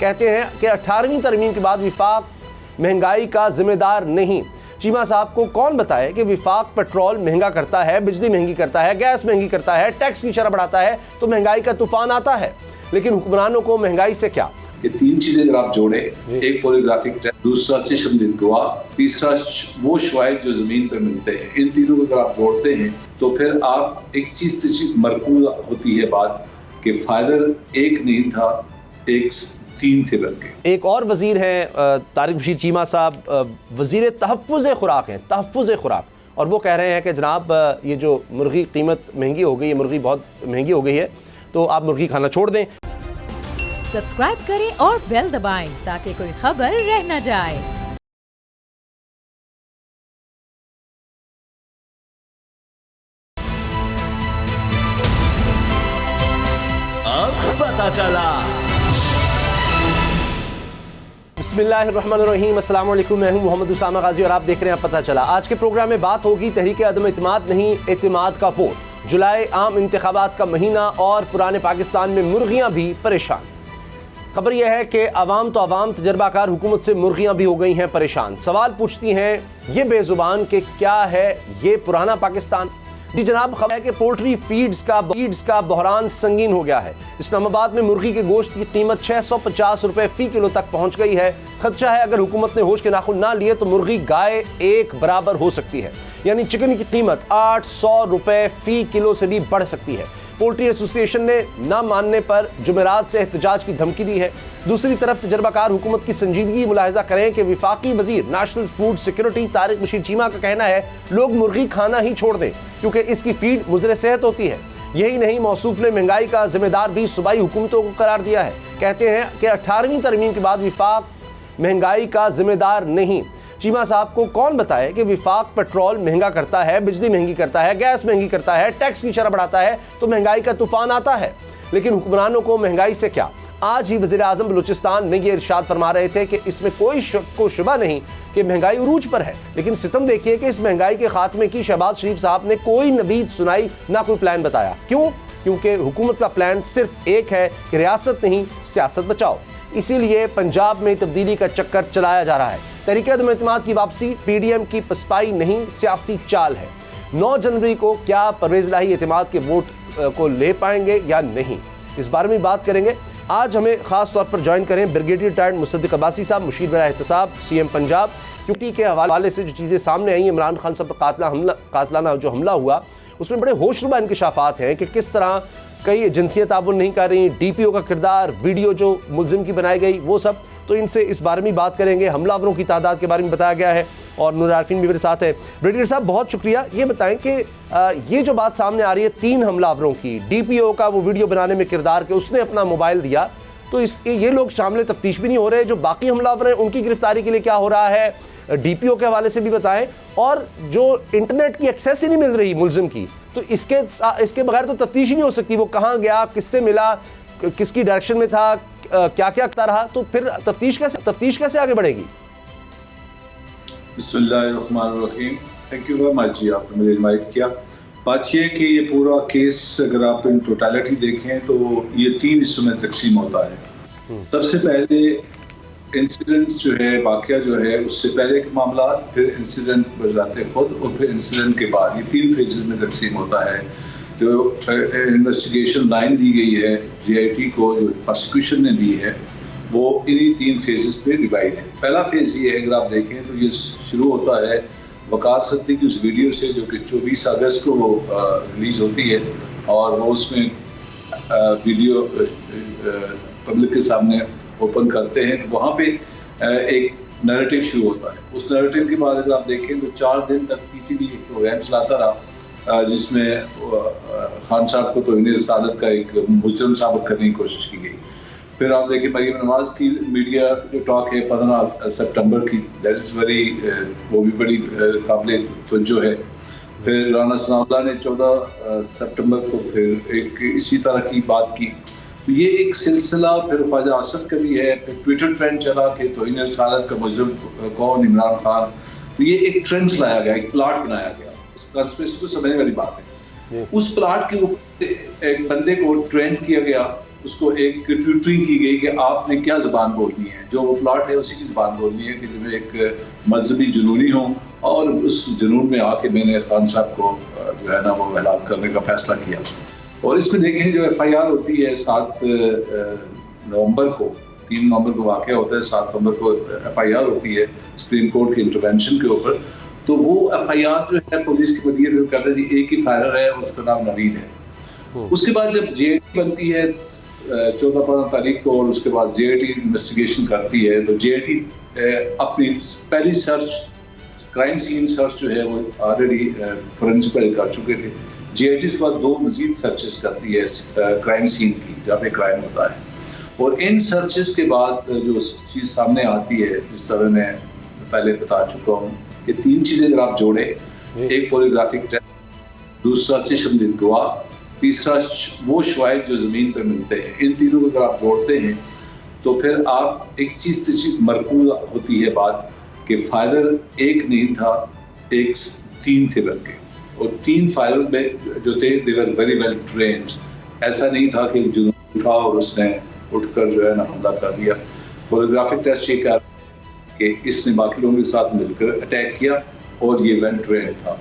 कहते हैं कि 18वीं तरमीम के बाद विफाक महंगाई का जिम्मेदार नहीं। चीमा साहब को कौन बताए कि विफाक पेट्रोल महंगा करता है, बिजली महंगी करता है, गैस महंगी करता है, टैक्स की शरह बढ़ाता है तो महंगाई का तूफान आता है। लेकिन हुक्मरानों को महंगाई से क्या। ये तीन चीजें अगर आप जोड़े, एक पॉलीग्राफिक टेस्ट, दूसरा चश्मदीद गवाह, तीसरा वो शवाहिद जो जमीन पर मिलते हैं, इन तीनों को अगर आप जोड़ते हैं तो फिर आप एक चीज मरकूज होती है बात कि फायदर एक नहीं था, एक तीन थे बल्कि। एक और वजीर हैं तारिक बशीर चीमा साहब, वजीर तहफ़्फ़ुज़ खुराक हैं, तहफ़्फ़ुज़ खुराक, और वो कह रहे हैं कि जनाब ये जो मुर्गी कीमत महंगी हो गई है, मुर्गी बहुत महंगी हो गई है, तो आप मुर्गी खाना छोड़ दें। सब्सक्राइब करें और बेल दबाएं ताकि कोई खबर रह न जाए। अब पता चला। बिस्मिल्लाहिर्रहमानिर्रहीम, अस्सलाम वालेकुम। मैं हूं मोहम्मद उसामा गाजी और आप देख रहे हैं पता चला। आज के प्रोग्राम में बात होगी तहरीक अदम इत्मीनान नहीं, एतमाद का वोट। जुलाई आम इंतखाबात का महीना और पुराने पाकिस्तान में मुर्गियां भी परेशान। खबर यह है कि अवाम तो अवाम, तजर्बाकार हुकूमत से मुर्गियां भी हो गई हैं परेशान। सवाल पूछती हैं ये बेजुबान कि क्या है ये पुराना पाकिस्तान। जी जनाब, खबर है कि पोल्ट्री फीड्स का बहरान संगीन हो गया है। इस्लामाबाद में मुर्गी के गोश्त की कीमत 650 रुपये फ़ी किलो तक पहुंच गई है। खदशा है अगर हुकूमत ने होश के नाखुन ना लिए तो मुर्गी गाय एक बराबर हो सकती है, यानी चिकन की कीमत 800 रुपये फ़ी किलो से भी बढ़ सकती है। पोल्ट्री एसोसिएशन ने ना मानने पर जुमेरात से एहतजाज की धमकी दी है। दूसरी तरफ तजर्बाकार हुकूमत की संजीदगी मुलाहिजा करें कि विफाकी वजीर national food security Tariq Bashir Cheema का कहना है लोग मुर्गी खाना ही छोड़ दें क्योंकि इसकी फीड मुज़र सेहत होती है। यही नहीं, मौसूफ ने महंगाई का जिम्मेदार भी सूबाई हुकूमतों को करार दिया है। कहते हैं कि 18वीं तरमीम के बाद विफाक महंगाई का जिम्मेदार नहीं। चीमा साहब को कौन बताए कि विफाक पेट्रोल महंगा करता है, बिजली महंगी करता है, गैस महंगी करता है, टैक्स की शरह बढ़ाता है तो महंगाई का तूफान आता है। लेकिन हुक्मरानों को महंगाई से क्या। आज ही वज़ीर आज़म बलूचिस्तान में ये इरशाद फरमा रहे थे कि इसमें कोई शुबा नहीं कि महंगाई उरूज पर है, लेकिन सितम देखिए कि इस महंगाई के खात्मे की शहबाज शरीफ साहब ने कोई नवीद सुनाई, ना कोई प्लान बताया। क्यों? क्योंकि हुकूमत का प्लान सिर्फ एक है कि रियासत नहीं सियासत बचाओ। इसीलिए पंजाब में तब्दीली का चक्कर चलाया जा रहा है। तहरीक अदम इत्मीनान की वापसी पीडीएम की पसपाई नहीं, सियासी चाल है। 9 जनवरी को क्या परवेज़ इलाही एतमाद के वोट को ले पाएंगे या नहीं, इस बारे में बात करेंगे। आज हमें ख़ास तौर पर ज्वाइन करें ब्रिगेडियर रिटायर्ड मुसद्दिक अब्बासी साहब, मुशीर बराए एहतसाब, सीएम पंजाब। ड्यूटी के हवाले से जो चीज़ें सामने आई, इमरान खान साहब पर कातलाना जो हमला हुआ उसमें बड़े होशरुबा इंकशाफात हैं कि किस तरह कई एजेंसियाँ ताबुन नहीं कर रही, डीपीओ का किरदार, वीडियो जो मुल्जिम की बनाई गई वो सब, तो इनसे इस बारे में बात करेंगे। हमलावरों की तादाद के बारे में बताया गया है और नूर आरफीन भी मेरे साथ है। ब्रिगेडियर साहब बहुत शुक्रिया। ये बताएं कि ये जो बात सामने आ रही है 3 हमलावरों की, डीपीओ का वो वीडियो बनाने में किरदार के उसने अपना मोबाइल दिया, तो ये लोग शामिल तफ्तीश भी नहीं हो रहे। जो बाकी हमलावर हैं उनकी गिरफ्तारी के लिए क्या हो रहा है, डीपीओ के हवाले से भी बताएं। और जो इंटरनेट की एक्सेस ही नहीं मिल रही मुल्जिम की, तो इसके बगैर तो तफ्तीश ही नहीं हो सकती। वो कहाँ गया, किससे मिला, किसकी डायरेक्शन में था, क्या क्या करता रहा, तो फिर तफ्तीश कैसे आगे बढ़ेगी। बिस्मिल्लाहिर्रहमानिर्रहीम, थैंक यू वेरी मच जी, आपने मुझे इनवाइट किया। बात ये कि ये पूरा केस अगर आप इन टोटलिटी देखें तो ये 3 हिस्सों में तकसीम होता है। सबसे पहले इंसिडेंट जो है, वाकया जो है, उससे पहले के मामला, फिर इंसिडेंट बजाते खुद और फिर इंसिडेंट के बाद, ये 3 फेजेस में तकसीम होता है। जो इन्वेस्टिगेशन लाइन दी गई है जीआईटी को, जो प्रोसिक्यूशन ने दी है, वो इन्हीं 3 फेजेस में डिवाइड है। पहला फेज ये है, अगर आप देखें तो ये शुरू होता है वकार सत्ती की उस वीडियो से जो कि 24 अगस्त को रिलीज़ होती है और वो उसमें वीडियो पब्लिक के सामने ओपन करते हैं। तो वहाँ पे एक नैरेटिव शुरू होता है। उस नैरेटिव के बाद अगर आप देखें तो 4 दिन तक पीटीवी एक प्रोग्राम चलाता रहा जिसमें खान साहब को तौहीन रसालत का एक मुजरिम साबित करने की कोशिश की गई। फिर आप देखिए मरीम नवाज की मीडिया जो टॉक है 15 सितंबर की, दैट इज़ वेरी, वो भी बड़ी काबिल तवज्जो है। फिर राना सनाउल्लाह ने 14 सितंबर को फिर एक इसी तरह की बात की। तो ये एक सिलसिला, फिर ख्वाजा असद का भी है, फिर ट्विटर ट्रेंड चला कि तौहीन रसालत का मुजरिम कौन, इमरान खान। तो ये एक ट्रेंड लाया गया, एक प्लाट बनाया गया। इस कंस्पिरेसी को समझने वाली बात है। उस प्लाट के ऊपर एक बंदे को ट्रेंड किया गया उसको एक ट्यूटरिंग की गई कि आपने क्या ज़बान बोलनी है, जो वो प्लॉट है उसी की ज़बान बोलनी है कि जब एक मजहबी जुनूनी हो। और उस जुनून में आके मैंने खान साहब को जो है ना वो हलाक करने का फैसला किया। और इसमें देखें जो FIR होती है 7 नवंबर को, 3 नवंबर को वाक़या होता है, 7 नवंबर को FIR होती है सुप्रीम कोर्ट के इंटरवेंशन के ऊपर। तो वो FIR जो है पुलिस के वजीर जो कहते हैं जी एक ही फायरर है, उसका नाम नवीद है। उसके बाद जब JIT बनती है 14-15 तारीख को, और उसके बाद JIT इन्वेस्टिगेशन करती है, तो JIT अपनी पहली सर्च क्राइम सीन सर्च जो है वो ऑलरेडी फोरेंसिक कर चुके थे। JIT के बाद 2 मजीद सर्चेस करती है क्राइम सीन की जहाँ पे क्राइम होता है। और इन सर्चेस के बाद जो चीज़ सामने आती है, जिस तरह मैं पहले बता चुका हूँ कि 3 चीज़ें अगर आप जोड़े, एक पॉलीग्राफिक टेस्ट, दूसरा चश्मदीद गवाह, तीसरा वो शवाहिद जो ज़मीन पर मिलते हैं, इन तीनों को अगर आप जोड़ते हैं तो फिर आप एक चीज़ मरकूज होती है बात कि फायरर एक नहीं था, 3 थे बल्कि, और 3 फायरर में जो थे दे वर वेरी वेल ट्रेन्ड। ऐसा नहीं था कि जुनून उठा और उसने उठकर जो है ना हमला कर दिया। पॉलीग्राफिक टेस्ट ये कह कि इसने बाकी लोगों के साथ मिलकर अटैक किया और ये वेल ट्रेन्ड था।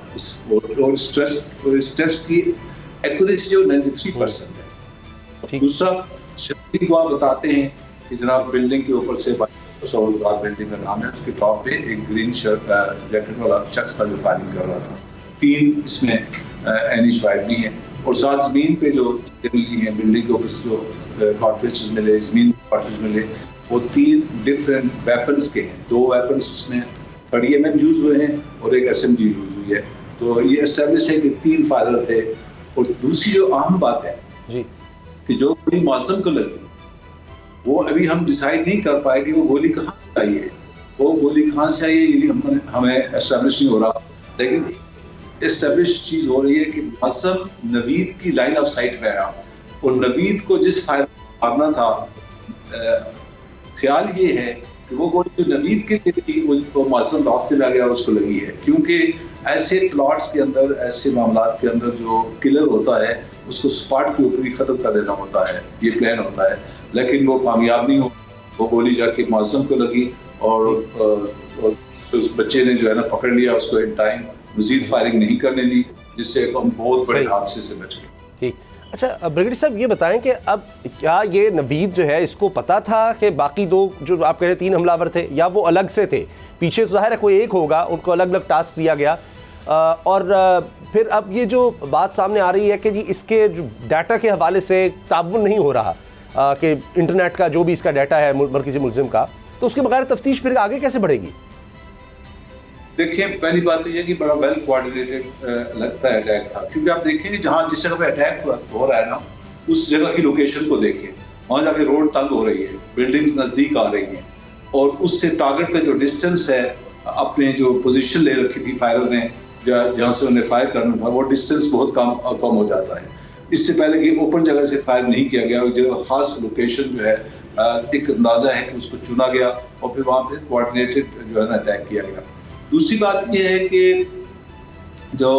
और इस टेस्ट की एक्यूरेसी जो 93% है। दूसरा शहीद गवाह बताते हैं कि जनाब बिल्डिंग के ऊपर से बिल्डिंग का नाम है, उसके टॉप पे एक ग्रीन शर्ट जैकेट वाला शख्स था जो फायरिंग कर रहा था। 3 इसमें एनी शवाहिद नहीं है। और साथ जमीन पे जो मिली है, बिल्डिंग के ऊपर जो कार्ट्रिज मिले, जमीन कार्ट्रिज मिले, वो 3 डिफरेंट वेपन्स के हैं। 2 वेपन्स उसमें 30 mm यूज हुए हैं और एक SMG यूज हुई है। तो ये एस्टेब्लिश है कि 3 फायरर थे। और दूसरी जो अहम बात है जी कि जो गोली मौसम को लगी, वो अभी हम डिसाइड नहीं कर पाए कि वो गोली कहाँ से आई है। वो गोली कहाँ से आई है ये हमें एस्टेब्लिश नहीं हो रहा, लेकिन एस्टेब्लिश चीज हो रही है कि मौसम नवीद की लाइन ऑफ साइट में आया और नवीद को जिस फायर मारना था, ख्याल ये है कि वो गोली जो नवीद के लिए थी वो मौसम रास्ते में आ गया उसको लगी है। क्योंकि ऐसे प्लॉट्स के अंदर, ऐसे मामलात के अंदर जो किलर होता है उसको स्पॉट के ऊपर ही खत्म कर देना होता है, ये प्लान होता है। लेकिन वो कामयाब नहीं हो, वो गोली जाके मौसम को लगी और उस बच्चे ने जो है ना पकड़ लिया उसको इन टाइम, मजीद फायरिंग नहीं करने दी, जिससे हम बहुत बड़े हादसे से बच गए। ठीक। अच्छा ब्रिगेडियर साहब ये बताएं कि अब क्या ये नवीद जो है इसको पता था कि बाकी 2 जो आप कह रहे 3 हमलावर थे, या वो अलग से थे? पीछे तो ज़ाहिर है कोई एक होगा, उनको अलग अलग टास्क दिया गया। और फिर अब ये जो बात सामने आ रही है कि जी इसके जो डाटा के हवाले से ताउन नहीं हो रहा कि इंटरनेट का जो भी इसका डाटा है मरकज़ी मुल्ज़िम का, तो उसके बगैर तफ्तीश फिर आगे कैसे बढ़ेगी? देखिए पहली बात तो ये कि बड़ा वेल कोऑर्डिनेटेड लगता है अटैक था। क्योंकि आप देखेंगे जहाँ जिस जगह पे अटैक हो रहा है ना, उस जगह की लोकेशन को देखें, वहाँ जाके रोड तंग हो रही है, बिल्डिंग्स नज़दीक आ रही हैं, और उससे टारगेट पे जो डिस्टेंस है, अपने जो पोजीशन ले रखी थी फायरर ने जहाँ से उन्हें फायर करना था, वो डिस्टेंस बहुत कम हो जाता है। इससे पहले कि ओपन जगह से फायर नहीं किया गया, एक जगह खास लोकेशन जो है एक अंदाजा है कि उसको चुना गया और फिर वहाँ पे कोऑर्डिनेटेड जो है ना अटैक किया गया। दूसरी बात यह है कि जो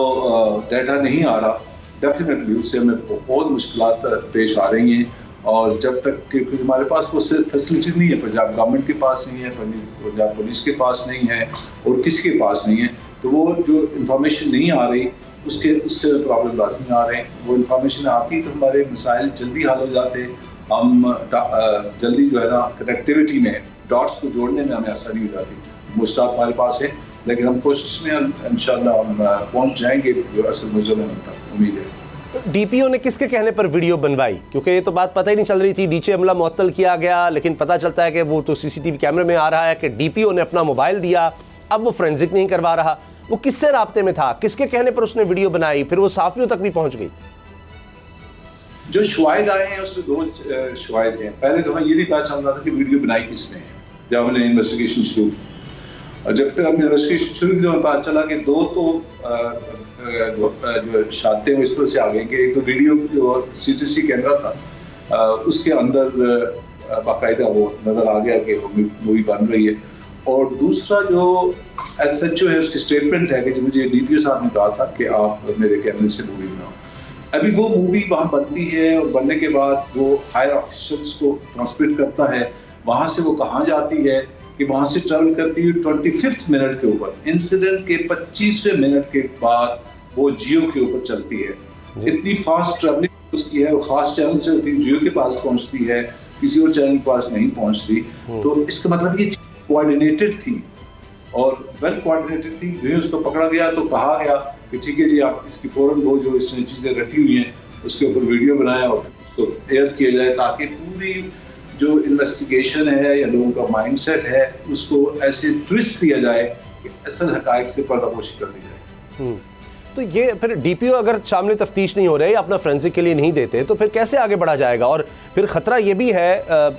डाटा नहीं आ रहा, डेफिनेटली उससे हमें बहुत मुश्किलात पेश आ रही हैं। और जब तक क्योंकि हमारे पास वो फैसिलिटी नहीं है, पंजाब गवर्नमेंट के पास नहीं है, पंजाब पुलिस के पास नहीं है और किसी के पास नहीं है, तो वो जो इंफॉर्मेशन नहीं आ रही उससे प्रॉब्लम लाजमी आ रहे हैं। वो इंफॉर्मेशन आती तो हमारे मसाइल जल्दी हल हो जाते, हम जल्दी जो है ना कनेक्टिविटी में डॉट्स को जोड़ने में हमें आसानी हो जाती। मुश्किल हमारे पास है, लेकिन हम कोशिश में इंशाल्लाह हम पहुंच जाएंगे असल मुल्ज़िम तक, उम्मीद है। DPO ने किसके कहने पर वीडियो बनवाई? क्योंकि ये तो बात पता ही नहीं चल रही थी, नीचे हमला मुअत्तल किया गया, लेकिन पता चलता है कि वो तो CCTV कैमरे में आ रहा है कि DPO ने अपना मोबाइल दिया, अब वो फोरेंसिक नहीं करवा रहा। वो किससे राब्ते में था, किसके कहने पर उसने वीडियो बनाई, फिर वो साफियों तक भी पहुंच गई? जो शवाहिद आए हैं उसमें 2 शवाहिद हैं। पहले तो हमें ये नहीं पता चल रहा था कि वीडियो बनाई किसने है, जब हमने इन्वेस्टिगेशन शुरू की। और जब तक हमने इन्वेस्टिगेशन शुरू की तो हमें पता चला कि 2 तो जो शाते हैं इस तरह से आ गए कि एक तो वीडियो जो CCTV कैमरा था उसके अंदर बाकायदा वो नज़र आ गया कि मूवी बन रही है। और दूसरा जो SHO है उसकी स्टेटमेंट है कि जो मुझे DPO साहब ने कहा था कि आप मेरे कैमरे से मूवी बनाओ। अभी वो मूवी वहाँ बनती है और बनने के बाद वो हायर ऑफिशियल्स को ट्रांसमिट करता है, वहाँ से वो कहाँ जाती है कि वहाँ से ट्रैवल करती है 25th मिनट के ऊपर, इंसिडेंट के 25वें मिनट के बाद वो जियो के ऊपर चलती है। इतनी फास्ट ट्रैवलिंग उसकी है, खास चैनल से जियो के पास पहुँचती है, किसी और चैनल के पास नहीं पहुँचती। तो इसका मतलब ये कोऑर्डिनेटेड थी और वेल कोऑर्डिनेटेड थी। जो उसको पकड़ा गया तो कहा गया कि ठीक है जी, आप इसकी फौरन वो जो इसने चीज़ें रटी हुई हैं उसके ऊपर वीडियो बनाया और उसको एयर किया जाए, ताकि पूरी जो इन्वेस्टिगेशन है या लोगों का माइंडसेट है उसको ऐसे ट्विस्ट किया जाए कि असल हकायक से पर्दापोशी कर दी जाए। तो ये फिर डीपीओ अगर सामने तफ्तीश नहीं हो रही, अपना फोरेंसिक के लिए नहीं देते, तो फिर कैसे आगे बढ़ा जाएगा? और फिर ख़तरा ये भी है,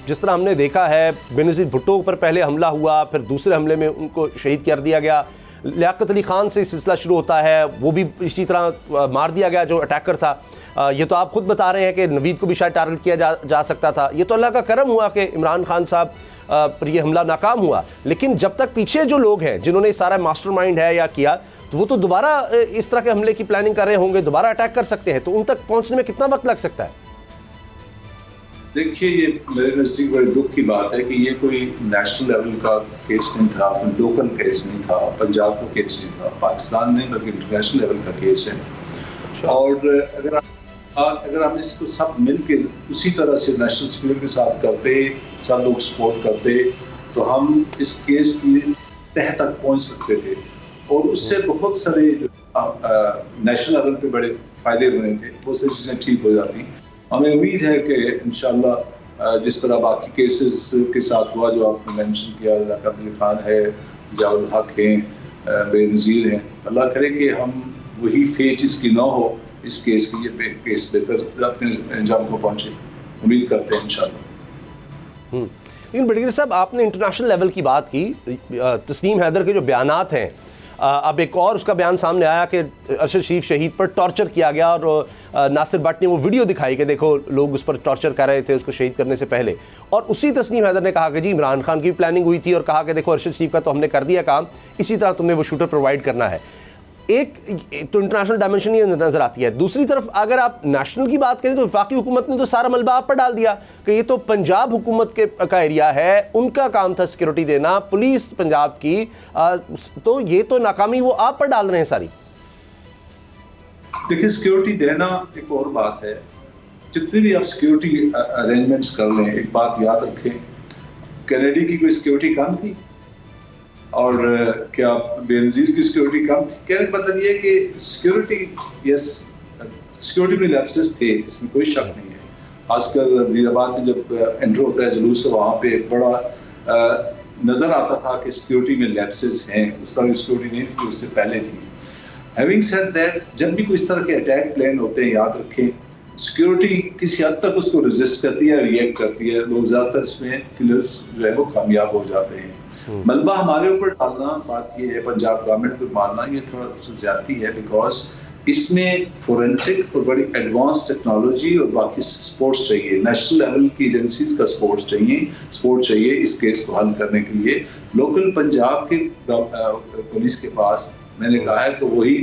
जिस तरह हमने देखा है बेनज़ीर भुट्टो पर पहले हमला हुआ, फिर दूसरे हमले में उनको शहीद कर दिया गया, लियाकत अली खान से सिलसिला शुरू होता है, वो भी इसी तरह मार दिया गया जो अटैकर था। ये तो आप खुद बता रहे हैं कि नवीद को भी शायद टारगेट किया जा सकता था। ये तो अल्लाह का करम हुआ कि इमरान खान साहब पर ये हमला नाकाम हुआ, लेकिन जब तक पीछे जो लोग हैं जिन्होंने सारा मास्टरमाइंड है या किया, तो वो तो दोबारा इस तरह के हमले की प्लानिंग कर रहे होंगे, दोबारा अटैक कर सकते हैं। तो उन तक पहुंचने में कितना वक्त लग सकता है? देखिए, ये मेरे नज़दीक बड़े दुख की बात है कि ये कोई नेशनल लेवल का केस नहीं था, कोई लोकल केस नहीं था, पंजाब का केस नहीं था, पाकिस्तान नहीं बल्कि इंटरनेशनल लेवल का केस है। और अगर हम इसको सब मिलके उसी तरह से नेशनल स्पिरिट के साथ करते, सब लोग सपोर्ट करते, तो हम इस केस की तह तक पहुंच सकते थे और उससे बहुत सारे नेशनल लेवल पे बड़े फायदे हुए थे, बहुत सारी चीज़ें ठीक हो जाती। हमें उम्मीद है कि इंशाल्लाह जिस तरह बाकी केसेस के साथ हुआ जो आपने मेंशन किया, लियाकत अली खान है, जावेद हक हैं, बेनज़ीर हैं, अल्लाह करे कि हम वही फेट इसकी ना हो इस केस की, ये केस बेहतर अपने अंजाम को पहुंचे, उम्मीद करते हैं इंशाल्लाह। लेकिन बडीर साहब, आपने इंटरनेशनल लेवल की बात की, तस्नीम हैदर के जो बयानात हैं, अब एक और उसका बयान सामने आया कि अरशद शरीफ शहीद पर टॉर्चर किया गया और नासिर भट्ट ने वो वीडियो दिखाई कि देखो लोग उस पर टॉर्चर कर रहे थे उसको शहीद करने से पहले। और उसी तस्नीम हैदर ने कहा कि जी इमरान खान की भी प्लानिंग हुई थी और कहा कि देखो अरशद शरीफ का तो हमने कर दिया काम, इसी तरह तुमने वो शूटर प्रोवाइड करना है। एक तो इंटरनेशनल डायमेंशन ये नज़र आती है। दूसरी तरफ अगर आप नेशनल की बात करें तो वफाकी हुकूमत ने तो सारा मलबा आप पर डाल दिया कि ये तो पंजाब हुकूमत का एरिया है, उनका काम था सिक्योरिटी देना, पुलिस पंजाब की, तो ये तो नाकामी वो आप पर डाल रहे हैं सारी। देखिए, सिक्योरिटी देना एक और बात है, जितने भी आप सिक्योरिटी अरेंजमेंट्स कर लें, एक बात याद रखें, कनाडा की कोई सिक्योरिटी कम थी और क्या बेनज़ीर की सिक्योरिटी कम थी? कहने का मतलब ये है कि सिक्योरिटी, यस, सिक्योरिटी में लैप्सेस थे, इसमें कोई शक नहीं है। खासकर वज़ीराबाद में जब एंटर होता है जुलूस, तो वहाँ पे एक बड़ा नज़र आता था कि सिक्योरिटी में लैप्सेस हैं, उस तरह की सिक्योरिटी नहीं थी जो उससे पहले थी। हैविंग सेड दैट, जब भी कोई इस तरह के अटैक प्लान होते हैं, याद रखें सिक्योरिटी किसी हद तक उसको रेजिस्ट करती है, रिएक्ट करती है। लोग ज़्यादातर इसमें किलर्स जो है वो कामयाब हो जाते हैं। मलबा हमारे ऊपर डालना, बात ये है पंजाब गवर्नमेंट को मारना, ये थोड़ा सा ज्यादती है, बिकॉज इसमें फोरेंसिक और बड़ी एडवांस टेक्नोलॉजी और बाकी सपोर्ट्स चाहिए, नेशनल लेवल की एजेंसीज का सपोर्ट चाहिए इस केस को हल करने के लिए। लोकल पंजाब के पुलिस के पास मैंने कहा है कि वही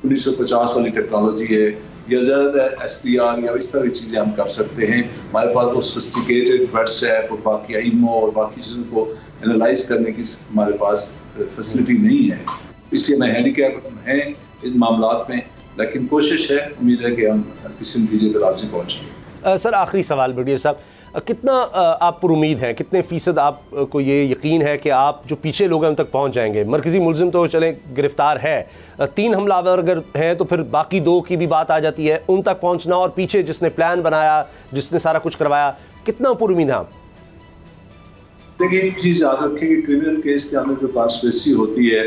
1950 वाली टेक्नोलॉजी है, या ज़्यादा SDR या इस तरह की चीज़ें हम कर सकते हैं। हमारे पास वो सोफिस्टिकेटेड व्हाट्सएप और बाकी ईमो और बाकी चीज़ों को एनालाइज करने की हमारे पास फैसिलिटी नहीं है, इसलिए मैं हैंडीकैप हैं इन मामलात में, लेकिन कोशिश है, उम्मीद है कि हम किसी नतीजे पर लाज़िम पहुँचेंगे। सर, आखिरी सवाल ब्रिगेडियर साहब, कितना आप पर उम्मीद हैं, कितने फ़ीसद आपको ये यकीन है कि आप जो पीछे लोग हैं उन तक पहुंच जाएंगे? मरकज़ी मुलजिम तो चलें गिरफ्तार है, 3 हमलावर अगर हैं तो फिर बाकी 2 की भी बात आ जाती है, उन तक पहुंचना, और पीछे जिसने प्लान बनाया, जिसने सारा कुछ करवाया, कितना पर उम्मीद है आप? देखिए, एक चीज़ याद रखें कि क्रिमिनल केस के अंदर जो कॉन्स्पिरेसी होती है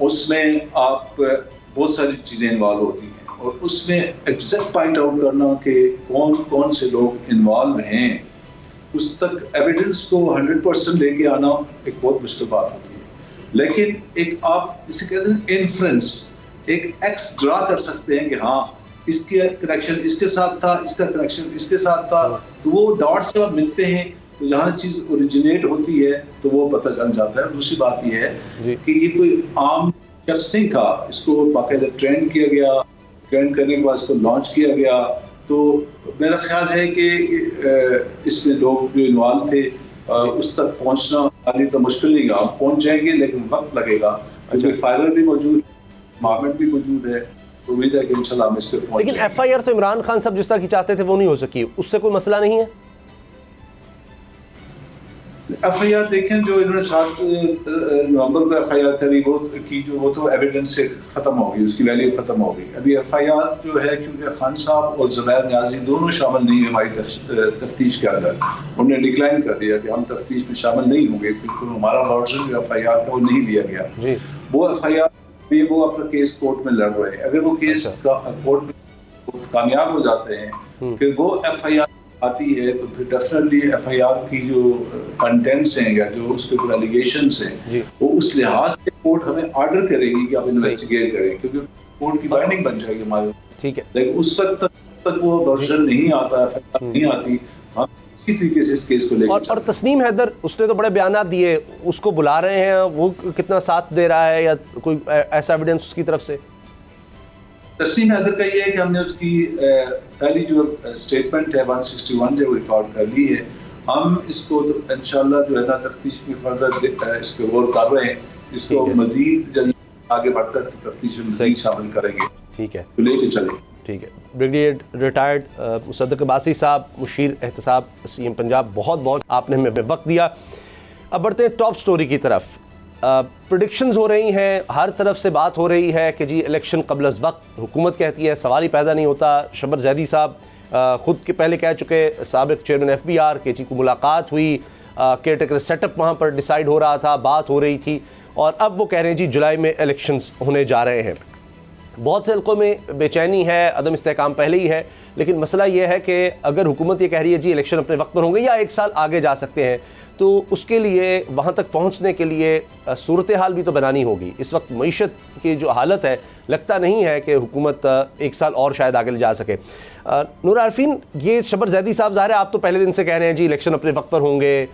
उसमें आप बहुत सारी चीज़ें इन्वॉल्व होती हैं, और उसमें एग्जैक्ट पॉइंट आउट करना कि कौन कौन से लोग इन्वॉल्व हैं, उस तक एविडेंस को 100% लेके आना एक बहुत मुश्किल बात होती है। लेकिन एक आप इसे कहते हैं इन्फ्रेंस, एक एक्स ड्रा कर सकते हैं कि हाँ इसके कनेक्शन इसके साथ था, इसका कनेक्शन इसके साथ था, तो वो डॉट्स जब मिलते हैं तो जहाँ चीज़ ओरिजिनेट होती है तो वो पता चल जाता है। दूसरी बात ये है कि ये कोई आम शख्स नहीं था, इसको बाकायदा ट्रेन किया गया, ज्वाइन करने के बाद इसको लॉन्च किया गया। तो मेरा ख्याल है कि इसमें लोग जो इन्वॉल्व थे उस तक पहुंचना हाली तो मुश्किल नहीं है, हम पहुंच जाएंगे लेकिन वक्त लगेगा। जो फाइलर भी मौजूद, मार्मेंट भी मौजूद है, तो उम्मीद है कि इंशाल्लाह हम इस पे पहुंच लेकिन FIR तो इमरान खान साहब जिस तरह की चाहते थे वो नहीं हो सकी, उससे कोई मसला नहीं है? FIR देखें, जो इन्होंने 7 नवंबर को FIR करी वो तो एविडेंस से खत्म हो गई, उसकी वैल्यू खत्म हो गई। अभी FIR जो है, क्योंकि खान साहब और ज़ुबैर नियाज़ी दोनों शामिल नहीं है हमारी तफ्तीश के अंदर, उन्होंने डिक्लाइन कर दिया कि हम तफ्तीश में शामिल नहीं होंगे, क्योंकि हमारा वर्जन जो FIR था वो नहीं लिया गया। वो FIR वो अपना केस कोर्ट में लड़ रहे हैं। अगर वो केस कोर्ट में कामयाब हो जाते हैं, फिर वो FIR आती है, तो फिर डेफिनेटली FIR की जो कंटेंट्स हैं या जो उसके ऊपर एलिगेशंस हैं, वो उस लिहाज से कोर्ट हमें ऑर्डर करेगी कि आप इन्वेस्टिगेट करें, क्योंकि कोर्ट की बाइंडिंग बन जाएगी हमारे। ठीक है, लेकिन उस वक्त तक वो वर्जन नहीं आता, FIR नहीं आती, हम इसी तरीके से इस केस को लेकर। और तस्नीम हैदर, उसने तो बड़े बयान दिए, उसको बुला रहे हैं, वो कितना साथ दे रहा है या कोई ऐसा एविडेंस उसकी तरफ से? तस्नीम हैदर का ये है कि हमने उसकी पहली जो स्टेटमेंट है 161 जो रिकॉर्ड कर ली है। हम इसको इंशाल्लाह जो है ना तफ्तीश में फर्दर इस पे गौर कर रहे हैं, इसको मजीद जब आगे बढ़कर तफ्तीश में मजीद शामिल करेंगे। ठीक है, तो लेके चलें। ठीक है। ब्रिगेडियर रिटायर्ड मुसद्दक अब्बासी साहब, मुशीर एहतसाब, CM पंजाब, बहुत बहुत आपने हमें वक्त दिया। अब बढ़ते हैं टॉप स्टोरी की तरफ। प्रेडिक्शंस हो रही हैं, हर तरफ से बात हो रही है कि जी इलेक्शन क़ब्ल अज़ वक्त, हुकूमत कहती है सवाल ही पैदा नहीं होता। शबर जैदी साहब ख़ुद के पहले कह चुके, साबिक़ चेयरमैन FBR के जी को मुलाकात हुई, केयर टेकर सेटअप वहाँ पर डिसाइड हो रहा था, बात हो रही थी, और अब वो कह रहे हैं जी जुलाई में इलेक्शंस होने जा रहे हैं। बहुत से हल्कों में बेचैनी है, अदम इस्तेहकाम पहले ही है, लेकिन मसला ये है कि अगर हुकूमत ये कह रही है जी इलेक्शन अपने वक्त पर होंगे या 1 साल आगे जा सकते हैं, तो उसके लिए वहाँ तक पहुँचने के लिए सूरत हाल भी तो बनानी होगी। इस वक्त मईशत की जो हालत है, लगता नहीं है कि हुकूमत 1 साल और शायद आगे ले जा सके। नूर आरफीन, ये शबर जैदी साहब ज़ाहिर है आप तो पहले दिन से कह रहे हैं जी इलेक्शन अपने वक्त पर होंगे,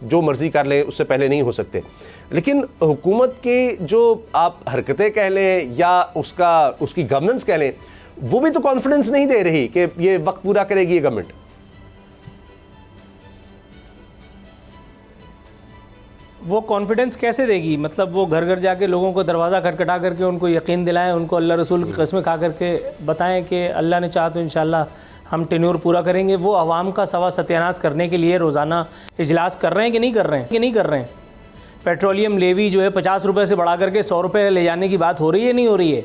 जो मर्ज़ी कर लें, उससे पहले नहीं हो सकते, लेकिन हुकूमत की जो आप हरकतें कह लें या उसकी गवर्नेंस कह लें, वो भी तो कॉन्फिडेंस नहीं दे रही कि ये वक्त पूरा करेगी ये गवर्नमेंट। वो कॉन्फिडेंस कैसे देगी? मतलब वो घर घर जाके लोगों को दरवाज़ा खटखटा करके उनको यकीन दिलाएं, उनको अल्लाह रसूल की कसमें खा करके बताएं कि अल्लाह ने चाहा तो इंशाल्लाह हम टेन्योर पूरा करेंगे। वो आवाम का सवा सत्यानाश करने के लिए रोज़ाना इजलास कर रहे हैं कि नहीं कर रहे हैं? पेट्रोलियम लेवी जो है 50 रुपये से बढ़ा करके 100 रुपये ले जाने की बात हो रही है, नहीं हो रही है?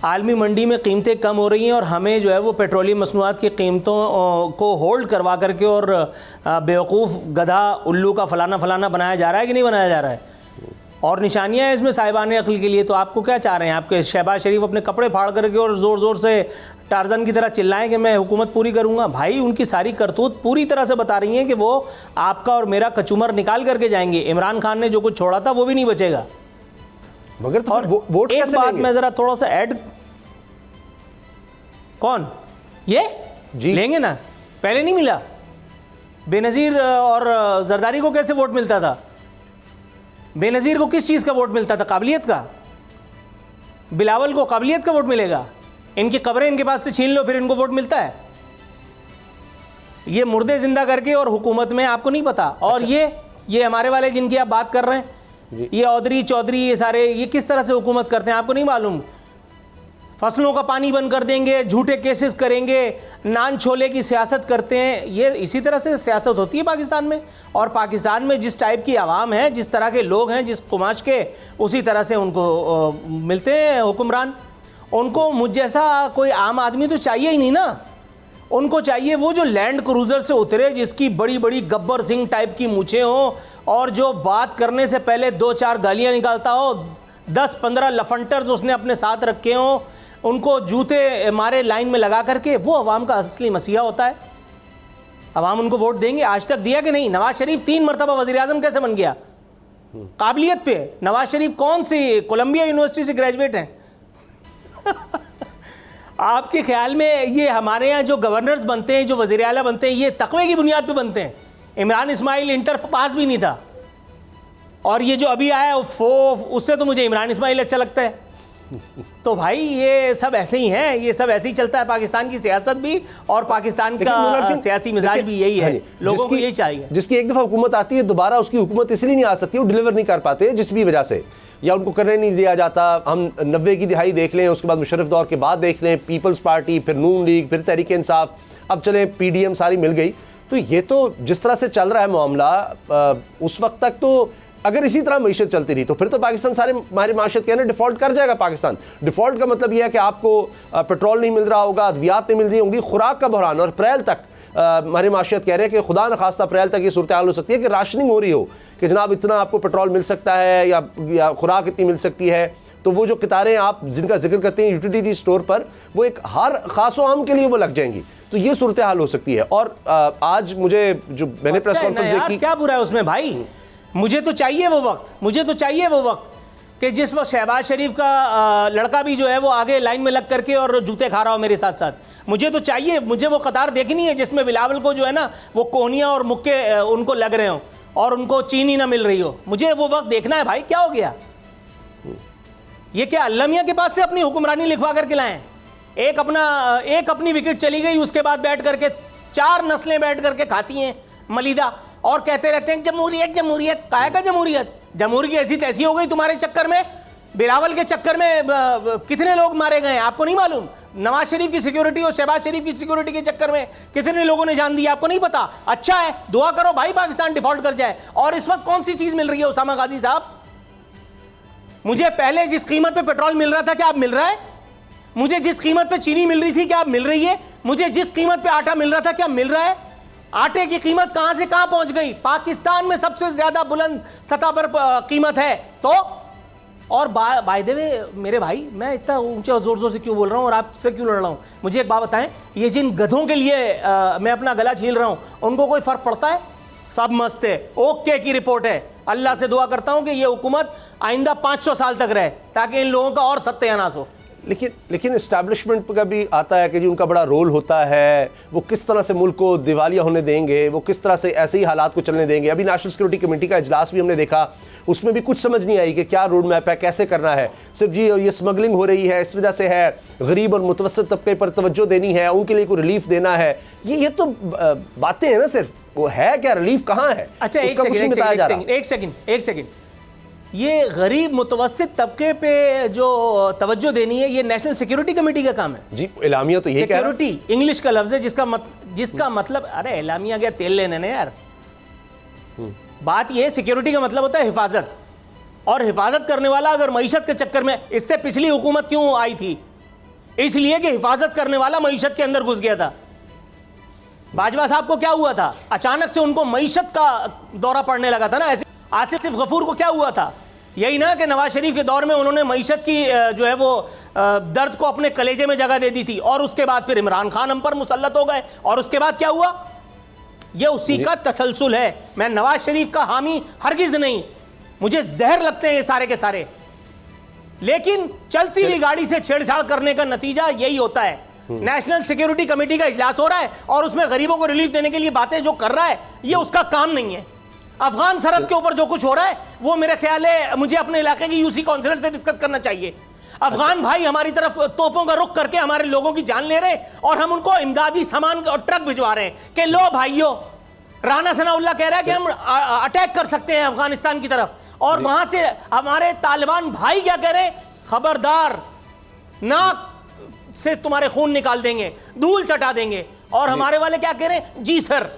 आलमी मंडी में कीमतें कम हो रही हैं और हमें जो है वो पेट्रोलियम मसनूआत की कीमतों को होल्ड करवा करके और बेवकूफ़ गधा उल्लू का फलाना बनाया जा रहा है कि नहीं बनाया जा रहा है? और निशानियाँ हैं इसमें साहिबान अक्ल के लिए। तो आपको क्या चाह रहे हैं? आपके शहबाज शरीफ अपने कपड़े फाड़ करके और ज़ोर ज़ोर से टार्जन की तरह चिल्लाएं कि मैं हुकूमत पूरी करूँगा? भाई, उनकी सारी करतूत पूरी तरह से बता रही हैं कि वो आपका और मेरा कचूमर निकाल करके जाएंगे। इमरान खान ने जो कुछ छोड़ा था वो भी नहीं बचेगा। मगर तो वोट एक बात मैं ज़रा थोड़ा सा ऐड, कौन ये जी लेंगे ना? पहले नहीं मिला? बेनज़ीर और जरदारी को कैसे वोट मिलता था? बेनज़ीर को किस चीज़ का वोट मिलता था? काबिलियत का। बिलावल को काबिलियत का वोट मिलेगा? इनकी कब्रें इनके पास से छीन लो फिर इनको वोट मिलता है? ये मुर्दे जिंदा करके और हुकूमत में आपको नहीं पता। और ये हमारे वाले जिनकी आप बात कर रहे हैं, ये औधरी चौधरी, ये सारे ये किस तरह से हुकूमत करते हैं आपको नहीं मालूम? फसलों का पानी बंद कर देंगे, झूठे केसेस करेंगे, नान छोले की सियासत करते हैं। ये इसी तरह से सियासत होती है पाकिस्तान में। और पाकिस्तान में जिस टाइप की आवाम है, जिस तरह के लोग हैं, जिस कुमाश के, उसी तरह से उनको मिलते हैं हुक्मरान। उनको मुझ जैसा कोई आम आदमी तो चाहिए ही नहीं ना। उनको चाहिए वो जो लैंड क्रूज़र से उतरे, जिसकी बड़ी बड़ी गब्बर सिंह टाइप की मूछें हों और जो बात करने से पहले 2-4 गालियाँ निकालता हो, 10-15 लफंटर्स उसने अपने साथ रखे हों, उनको जूते मारे लाइन में लगा करके। वो अवाम का असली मसीहा होता है। अवाम उनको वोट देंगे। आज तक दिया कि नहीं? नवाज शरीफ 3 मरतबा वज़ीर आज़म कैसे बन गया? काबिलियत पे। नवाज शरीफ कौन सी कोलंबिया यूनिवर्सिटी से ग्रेजुएट हैं? आपके ख्याल में ये हमारे यहाँ जो गवर्नर्स बनते हैं, जो वज़ीर आला बनते हैं, ये तकवे की बुनियाद पे बनते हैं? इमरान इस्माइल इंटर पास भी नहीं था, और ये जो अभी आया उससे तो मुझे इमरान इस्माइल अच्छा लगता है। तो भाई ये सब ऐसे ही हैं, ये सब ऐसे ही चलता है। पाकिस्तान की सियासत भी और पाकिस्तान का सियासी मिजाज भी यही है, लोगों को यही चाहिए। जिसकी एक दफ़ा हुकूमत आती है दोबारा उसकी हुकूमत इसलिए नहीं आ सकती, वो डिलीवर नहीं कर पाते जिस भी वजह से, या उनको करने नहीं दिया जाता। हम 90 की दिहाई देख लें, उसके बाद मुशर्रफ दौर के बाद देख लें, पीपल्स पार्टी, फिर नून लीग, फिर तहरीक इंसाफ, अब चले PDM सारी मिल गई। तो ये तो जिस तरह से चल रहा है मामला, उस वक्त तक तो अगर इसी तरह मईशत चलती रही तो फिर तो पाकिस्तान सारे हमारी माशत के अंदर डिफ़ॉल्ट कर जाएगा। पाकिस्तान डिफ़ॉल्ट का मतलब यह है कि आपको पेट्रोल नहीं मिल रहा होगा, अद्वियात नहीं मिल रही होंगी, खुराक का बहरान। और अप्रैल तक हमारी माशत कह रहे हैं कि खुदा न खास्ता अप्रैल तक ये सूरत हाल हो सकती है कि राशनिंग हो रही हो, कि जनाब इतना आपको पेट्रोल मिल सकता है या खुराक इतनी मिल सकती है। तो वो जो कतारें आप जिनका जिक्र करते हैं यूटिलिटी स्टोर पर, वो एक हर खासो आम के लिए वो लग जाएंगी। तो ये सूरत हाल हो सकती है। और आज मुझे जो मैंने प्रेस कॉन्फ्रेंस देखी, क्या बुरा है उसमें भाई? मुझे तो चाहिए वो वक्त कि जिस वक्त शहबाज शरीफ का लड़का भी जो है वो आगे लाइन में लग करके और जूते खा रहा हो मेरे साथ साथ। मुझे तो चाहिए, मुझे वो कतार देखनी है जिसमें बिलावल को जो है ना वो कोहनियाँ और मुक्के उनको लग रहे हो और उनको चीनी ना मिल रही हो। मुझे वो वक्त देखना है भाई। क्या हो गया? ये क्या अल्लाह मियां के पास से अपनी हुक्मरानी लिखवा करके लाएं? एक अपनी विकेट चली गई, उसके बाद बैठ करके 4 नस्लें बैठ करके खाती हैं मलीदा और कहते रहते हैं जमहूरियत जमहूरियत। काहे का जमहूरियत? जमहूरी ऐसी तैसी हो गई तुम्हारे चक्कर में। बिलावल के चक्कर में कितने लोग मारे गए आपको नहीं मालूम? नवाज शरीफ की सिक्योरिटी और शहबाज शरीफ की सिक्योरिटी के चक्कर में कितने लोगों ने जान दी आपको नहीं पता? अच्छा है, दुआ करो भाई पाकिस्तान डिफॉल्ट कर जाए। और इस वक्त कौन सी चीज मिल रही है उसामा गाजी साहब? मुझे पहले जिस कीमत पे पेट्रोल मिल रहा था क्या अब मिल रहा है? मुझे जिस कीमत पे चीनी मिल रही थी क्या अब मिल रही है? मुझे जिस कीमत पे आटा मिल रहा था क्या मिल रहा है? आटे की कीमत कहां से कहां पहुंच गई? पाकिस्तान में सबसे ज्यादा बुलंद सतह पर कीमत है। तो और बाय द वे मेरे भाई, मैं इतना ऊंचे और जोर जोर से क्यों बोल रहा हूं और आपसे क्यों लड़ रहा हूं? मुझे एक बात बताएं, ये जिन गधों के लिए मैं अपना गला छील रहा हूं, उनको कोई फर्क पड़ता है? सब मस्त है, ओके की रिपोर्ट है। अल्लाह से दुआ करता हूं कि ये हुकूमत आइंदा 500 साल तक रहे ताकि इन लोगों का और सत्यानाश हो। लेकिन इस्टेब्लिशमेंट का भी आता है कि जी उनका बड़ा रोल होता है, वो किस तरह से मुल्क को दिवालिया होने देंगे, वो किस तरह से ऐसे ही हालात को चलने देंगे। अभी नेशनल सिक्योरिटी कमेटी का इजलास भी हमने देखा, उसमें भी कुछ समझ नहीं आई कि क्या रोड मैप है, कैसे करना है। सिर्फ जी ये स्मगलिंग हो रही है, इस वजह से है, गरीब और मुतवस्सित तबके पर तवज्जो देनी है, उनके लिए कोई रिलीफ देना है। ये तो बातें हैं ना, सिर्फ वो है क्या, रिलीफ कहाँ है? अच्छा एक सेकंड, ये गरीब मुतवस्सित तबके पे जो तवज्जो देनी है, ये नेशनल सिक्योरिटी कमेटी का काम है जी। एलामिया तो ये कह रहा है। सिक्योरिटी इंग्लिश का लफ्ज है जिसका मतलब अरे एलामिया क्या तेल लेने ने यार। बात ये, सिक्योरिटी का मतलब होता है हिफाजत, और हिफाजत करने वाला अगर मईशत के चक्कर में, इससे पिछली हुकूमत क्यों आई थी? इसलिए कि हिफाजत करने वाला मईशत के अंदर घुस गया था। बाजवा साहब को क्या हुआ था? अचानक से उनको मईशत का दौरा पड़ने लगा था ना। ऐसे आसिफ गफूर को क्या हुआ था? यही ना कि नवाज शरीफ के दौर में उन्होंने मईशत की जो है वो दर्द को अपने कलेजे में जगह दे दी थी, और उसके बाद फिर इमरान खान हम पर मुसल्लत हो गए, और उसके बाद क्या हुआ? ये उसी का तसलसल है। मैं नवाज शरीफ का हामी हरगिज नहीं, मुझे जहर लगते हैं ये सारे के सारे, लेकिन चलती हुई गाड़ी से छेड़छाड़ करने का नतीजा यही होता है। नेशनल सिक्योरिटी कमेटी का इजलास हो रहा है और उसमें गरीबों को रिलीफ देने के लिए बातें जो कर रहा है, ये उसका काम नहीं है। अफगान सरहद के ऊपर जो कुछ हो रहा है वो मेरे ख्याल है मुझे अपने इलाके की यूसी काउंसिलर से डिस्कस करना चाहिए। अफगान भाई हमारी तरफ तोपों का रुख करके हमारे लोगों की जान ले रहे और हम उनको इमदादी सामान और ट्रक भिजवा रहे हैं कि लो भाइयों, राना सनाउल्लाह कह रहा है कि हम अटैक कर सकते हैं अफगानिस्तान की तरफ, और वहां से हमारे तालिबान भाई क्या कह रहे हैं? खबरदार, नाक से तुम्हारे खून निकाल देंगे, धूल चटा देंगे। और हमारे वाले क्या कह रहे हैं? जी सर।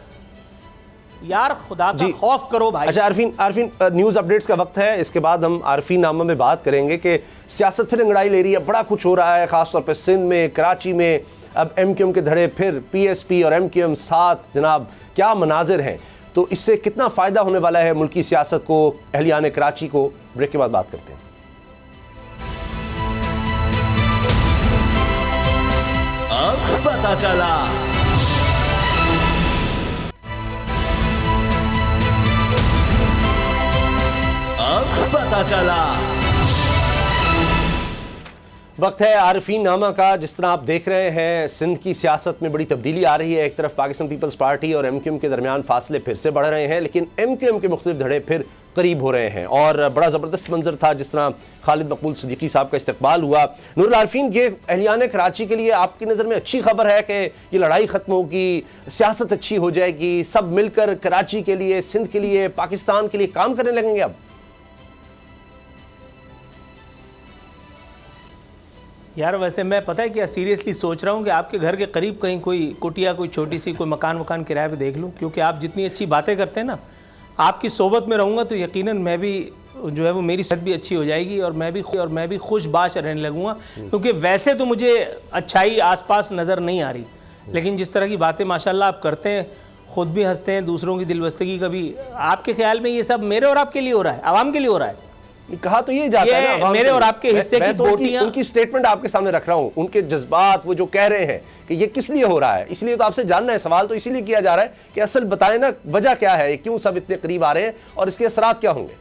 यार खुदा का खौफ करो भाई। अच्छा आरफीन, न्यूज़ अपडेट्स का वक्त है। इसके बाद हम आरफीन नामा में बात करेंगे कि सियासत फिर अंगड़ाई ले रही है, बड़ा कुछ हो रहा है, खासतौर पर सिंध में, कराची में। अब MQM के धड़े, फिर PSP और MQM साथ, जनाब क्या मनाजिर हैं। तो इससे कितना फ़ायदा होने वाला है मुल्की सियासत को, अहलियान कराची को। ब्रेक के बाद बात करते हैं। अब पता चला। अब पता चला। वक्त है आरिफीन नामा का। जिस तरह आप देख रहे हैं सिंध की सियासत में बड़ी तब्दीली आ रही है। एक तरफ पाकिस्तान पीपल्स पार्टी और MQM के दरमियान फासले फिर से बढ़ रहे हैं, लेकिन MQM के मुख्तलिफ धड़े फिर करीब हो रहे हैं और बड़ा ज़बरदस्त मंजर था जिस तरह खालिद मकबूल सिद्दीकी साहब का इस्तकबाल हुआ। नूरुल आरिफीन, ये अहलियान कराची के लिए आपकी नज़र में अच्छी खबर है कि ये लड़ाई ख़त्म होगी, सियासत अच्छी हो जाएगी, सब मिलकर कराची के लिए, सिंध के लिए, पाकिस्तान के लिए काम करने लगेंगे अब? यार वैसे मैं पता है क्या सीरियसली सोच रहा हूँ कि आपके घर के करीब कहीं कोई कुटिया, कोई छोटी सी कोई मकान किराए पे देख लूँ, क्योंकि आप जितनी अच्छी बातें करते हैं ना, आपकी सोबत में रहूँगा तो यकीनन मैं भी जो है वो मेरी सेहत भी अच्छी हो जाएगी और मैं भी खुशबाश रहने लगूँगा, क्योंकि वैसे तो मुझे अच्छाई आसपास नज़र नहीं आ रही, लेकिन जिस तरह की बातें माशाल्लाह आप करते हैं, ख़ुद भी हंसते हैं, दूसरों की दिलबस्तगी का भी, आपके ख्याल में ये सब मेरे और आपके लिए हो रहा है, आवाम के लिए हो रहा है? कहा तो ये जाता है ना, मेरे और आपके हिस्से की बोटियां, उनकी स्टेटमेंट आपके सामने रख रहा हूं, उनके जज्बात, वो जो कह रहे हैं कि ये किस लिए हो रहा है, इसलिए तो आपसे जानना है। सवाल तो इसीलिए किया जा रहा है कि असल बताएं ना, वजह क्या है, क्यों सब इतने करीब आ रहे हैं और इसके असरात क्या होंगे?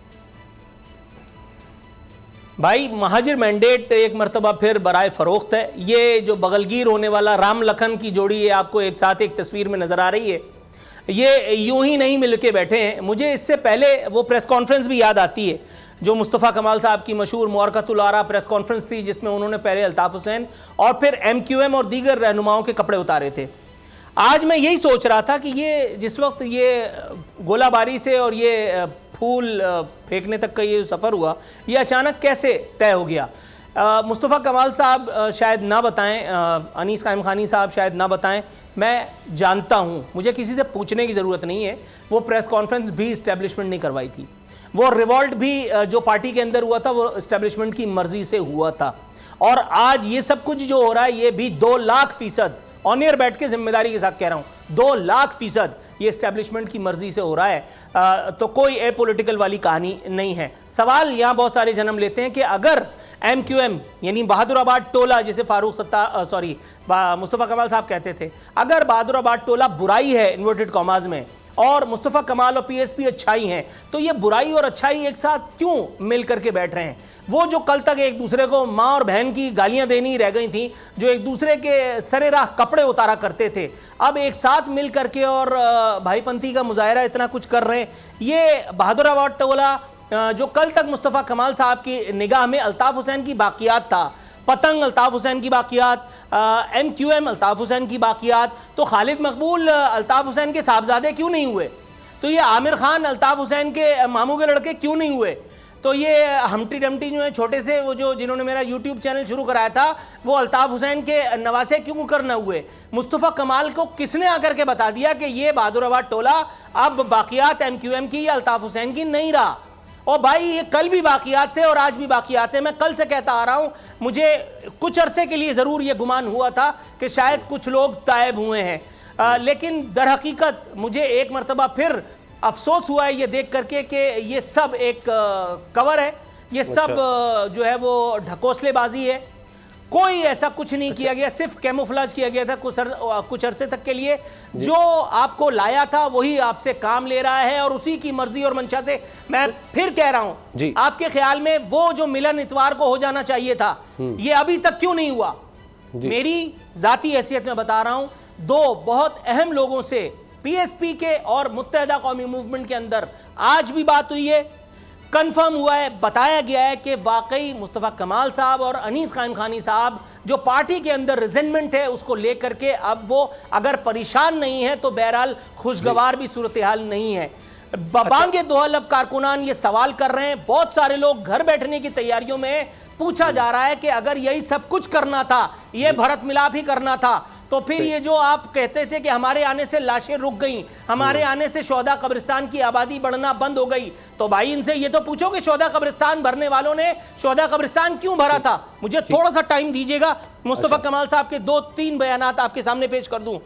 भाई महाजिर मैंडेट एक मरतबा फिर बराए फरोख्त है। ये जो बगलगीर होने वाला राम लखन की जोड़ी है, आपको एक साथ एक तस्वीर में नजर आ रही है, ये यूं ही नहीं मिल के बैठे हैं। मुझे इससे पहले वो प्रेस कॉन्फ्रेंस भी याद आती है जो मुस्तफ़ा कमाल साहब की मशहूर मुबारकतुल आरा प्रेस कॉन्फ्रेंस थी, जिसमें उन्होंने पहले अल्ताफ़ हुसैन और फिर MQM और दीगर रहनुमाओं के कपड़े उतारे थे। आज मैं यही सोच रहा था कि ये जिस वक्त ये गोलाबारी से और ये फूल फेंकने तक का ये सफ़र हुआ, ये अचानक कैसे तय हो गया। मुस्तफ़ा कमाल साहब शायद ना बताएं, अनीस कायम खानी साहब शायद ना बताएं, मैं जानता हूँ, मुझे किसी से पूछने की ज़रूरत नहीं है। वो प्रेस कॉन्फ्रेंस भी इस्टेब्लिशमेंट ने करवाई थी, वो रिवॉल्ट भी जो पार्टी के अंदर हुआ था वो इस्टेब्लिशमेंट की मर्जी से हुआ था, और आज ये सब कुछ जो हो रहा है ये भी 2,00,000% ऑन एयर बैठ के जिम्मेदारी के साथ कह रहा हूँ, 2,00,000% ये इस्टेब्लिशमेंट की मर्जी से हो रहा है। तो कोई एपॉलिटिकल वाली कहानी नहीं है। सवाल यहाँ बहुत सारे जन्म लेते हैं कि अगर MQM यानी बहादुराबाद टोला, जिसे मुस्तफ़ा कमाल साहब कहते थे, अगर बहादुराबाद टोला बुराई है इन्वर्टेड कॉमाज में और मुस्तफ़ा कमाल और PSP अच्छाई हैं, तो ये बुराई और अच्छाई एक साथ क्यों मिल करके बैठ रहे हैं? वो जो कल तक एक दूसरे को माँ और बहन की गालियां देनी रह गई थी, जो एक दूसरे के सरे राह कपड़े उतारा करते थे, अब एक साथ मिल करके और भाईपंथी का मुजाहरा इतना कुछ कर रहे हैं। ये बहादुराबाद टोला जो कल तक मुस्तफ़ा कमाल साहब की निगाह में अल्ताफ़ हुसैन की बाकियात था, पतंग अल्ताफ़ हुसैन की बाकियात, MQM अल्ताफ़ हुसैन की बाकियात, तो खालिद मकबूल अल्ताफ़ हुसैन के साहबजादे क्यों नहीं हुए? तो ये आमिर खान अल्ताफ़ हुसैन के मामू के लड़के क्यों नहीं हुए? तो ये हमटी डमटी जो है छोटे से, वो जो जिन्होंने मेरा YouTube चैनल शुरू कराया था, वो अल्ताफ़ हुसैन के नवासे क्यों करना हुए? मुस्तफ़ा कमाल को किसने आकर के बता दिया कि ये बहादुराबाद टोला अब बाकियात MQM की या अल्ताफ़ हुसैन की नहीं रहा? और भाई ये कल भी बाकियात थे और आज भी बाकियात थे। मैं कल से कहता आ रहा हूँ, मुझे कुछ अरसे के लिए ज़रूर ये गुमान हुआ था कि शायद कुछ लोग तायब हुए हैं, लेकिन दर हकीकत मुझे एक मरतबा फिर अफसोस हुआ है ये देख करके कि ये सब एक कवर है, ये सब जो है वो ढकोसलेबाजी है। कोई ऐसा कुछ नहीं किया गया, सिर्फ कैमोफ्लेज किया गया था कुछ अरसे तक के लिए। जो आपको लाया था वही आपसे काम ले रहा है और उसी की मर्जी और मंशा से। मैं फिर कह रहा हूं, आपके ख्याल में वो जो मिलन इतवार को हो जाना चाहिए था, ये अभी तक क्यों नहीं हुआ? मेरी जाती हैसियत में बता रहा हूं, दो बहुत अहम लोगों से PSP के और मुत्तहिदा कौमी मूवमेंट के अंदर आज भी बात हुई है, कंफर्म हुआ है, बताया गया है कि वाकई मुस्तफ़ा कमाल साहब और अनीस कायम खानी साहब जो पार्टी के अंदर रिजेंटमेंट है उसको लेकर के अब वो अगर परेशान नहीं है तो बहरहाल खुशगवार भी सूरत हाल नहीं है। बांगे दोहलब कारकुनान ये सवाल कर रहे हैं, बहुत सारे लोग घर बैठने की तैयारियों में, पूछा जा रहा है कि अगर यही सब कुछ करना था, ये भरत मिलाप ही करना था, तो फिर ये जो आप कहते थे कि हमारे आने से लाशें रुक गई, हमारे आने से शोहदा कब्रिस्तान की आबादी बढ़ना बंद हो गई, तो भाई इनसे ये तो पूछो कि शोहदा कब्रिस्तान भरने वालों ने शोहदा कब्रिस्तान क्यों भरा था? मुझे थोड़ा सा टाइम दीजिएगा, मुस्तफ़ा कमाल साहब के 2-3 बयानात आपके सामने पेश कर दूं।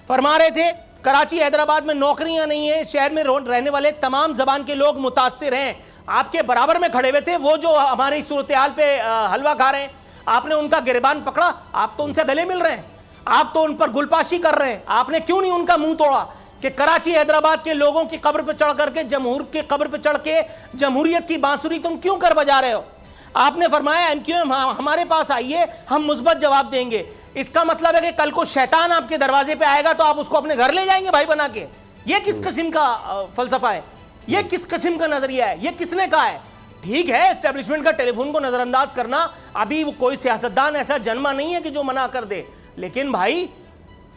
फरमा रहे थे कराची हैदराबाद में नौकरियां नहीं है, शहर में रहने वाले तमाम जबान के लोग मुतासिर हैं। आपके बराबर में खड़े हुए थे वो जो हमारी सूरत हाल पे हलवा खा रहे हैं, आपने उनका गिरबान पकड़ा, आप तो उनसे गले मिल रहे हैं, आप तो उन पर गुलपाशी कर रहे हैं। आपने क्यों नहीं उनका मुंह तोड़ा कि कराची हैदराबाद के लोगों की कब्र पर चढ़ करके, जमहूर की कब्र पर चढ़ के जमहूरियत की बांसुरी तुम क्यों कर बजा रहे हो? आपने फरमाया एमक्यूएम हमारे पास आइए, हम मुस्बत जवाब देंगे। इसका मतलब है कि कल को शैतान आपके दरवाजे पे आएगा तो आप उसको अपने घर ले जाएंगे भाई बना के। ये किस किस्म का फलसफा है? ये किस किस्म का नजरिया है? ये किसने कहा है? ठीक है, एस्टेब्लिशमेंट का टेलीफोन को नजरअंदाज करना, अभी वो कोई सियासतदान ऐसा जन्मा नहीं है कि जो मना कर दे, लेकिन भाई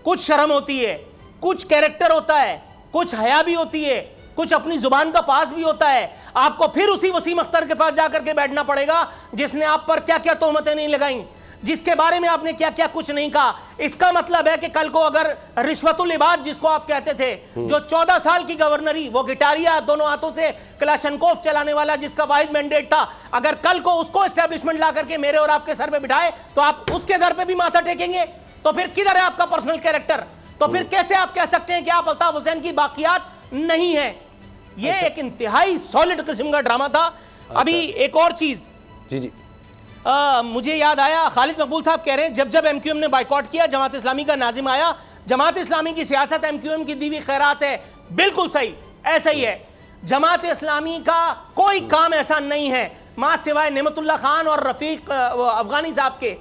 कुछ शर्म होती है, कुछ कैरेक्टर होता है, कुछ हया भी होती है, कुछ अपनी जुबान का पास भी होता है। आपको फिर उसी वसीम अख्तर के पास जाकर के बैठना पड़ेगा जिसने आप पर क्या क्या तोहमतें नहीं लगाई, जिसके बारे में आपने क्या क्या कुछ नहीं कहा। इसका मतलब है कि कल को अगर रिश्वतुल इबाद जिसको आप कहते थे, जो 14 साल की गवर्नरी, वो गिटारिया दोनों हाथों से क्लाशनकोफ चलाने वाला जिसका वाहिद मैंडेट था, अगर कल को उसको एस्टेब्लिशमेंट ला करके मेरे और आपके सर पे बिठाए तो आप उसके घर पे भी माथा टेकेंगे? तो फिर किधर है आपका पर्सनल कैरेक्टर? तो फिर कैसे आप कह सकते हैं कि आप अल्ताफ हुसैन की बाकियात नहीं है? ये एक इंतहाई सॉलिड किस्म का ड्रामा था। अभी एक और चीज जी जी मुझे याद आया, खालिद मकबूल साहब कह रहे हैं जब जब एमक्यूएम ने बाइकआउट किया जमात इस्लामी का नाजिम आया। जमात इस्लामी की सियासत एमक्यूएम की दीवी खैरात है, बिल्कुल सही, ऐसा ही है। जमात इस्लामी का कोई काम ऐसा नहीं है, मां सिवाय नेमतुल्लाह खान और रफीक अफगानी साहब के।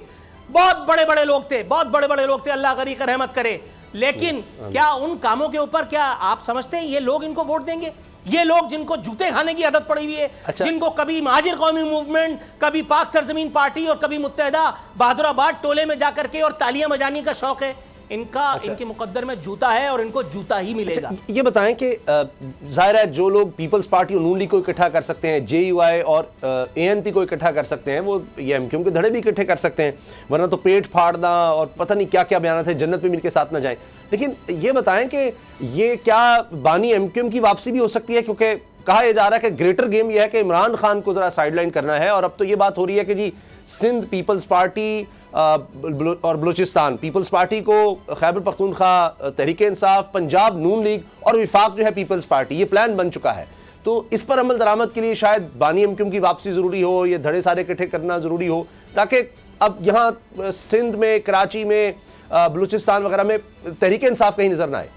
बहुत बड़े बड़े लोग थे, बहुत बड़े बड़े लोग थे, अल्लाह गरीक रहमत करे, लेकिन क्या उन कामों के ऊपर क्या आप समझते हैं ये लोग इनको वोट देंगे? ये लोग जिनको जूते खाने की आदत पड़ी हुई है, जिनको कभी महाजिर कौमी मूवमेंट, कभी पाक सरजमीन पार्टी और कभी मुत्तहिदा बहादुराबाद टोले में जाकर के और तालियां बजाने का शौक है, इनका इनके मुकद्दर में जूता है और इनको जूता ही मिलेगा। ये बताएं कि जाहिर है जो लोग पीपल्स पार्टी और नून लीग को इकट्ठा कर सकते हैं, जेयूआई और एएनपी को इकट्ठा कर सकते हैं, वो ये एमक्यूएम के धड़े भी इकट्ठे कर सकते हैं, वरना तो पेट फाड़ना और पता नहीं क्या क्या बयान थे, जन्नत में मिलके साथ ना जाएं। लेकिन ये बताएं कि ये क्या बानी एमक्यूएम की वापसी भी हो सकती है? क्योंकि कहा यह जा रहा है कि ग्रेटर गेम यह है कि इमरान खान को जरा साइडलाइन करना है, और अब तो ये बात हो रही है कि जी सिंध पीपल्स पार्टी और बलूचिस्तान पीपल्स पार्टी को खैबर पख्तूनख्वा, तहरीक इंसाफ, पंजाब नून लीग और विफाक जो है पीपल्स पार्टी, ये प्लान बन चुका है। तो इस पर अमल दरामद के लिए शायद बानी एमक्यूएम की वापसी ज़रूरी हो, ये धड़े सारे इकट्ठे करना ज़रूरी हो, ताकि अब यहाँ सिंध में, कराची में, बलूचिस्तान वगैरह में तहरीक इंसाफ कहीं नज़र ना आए।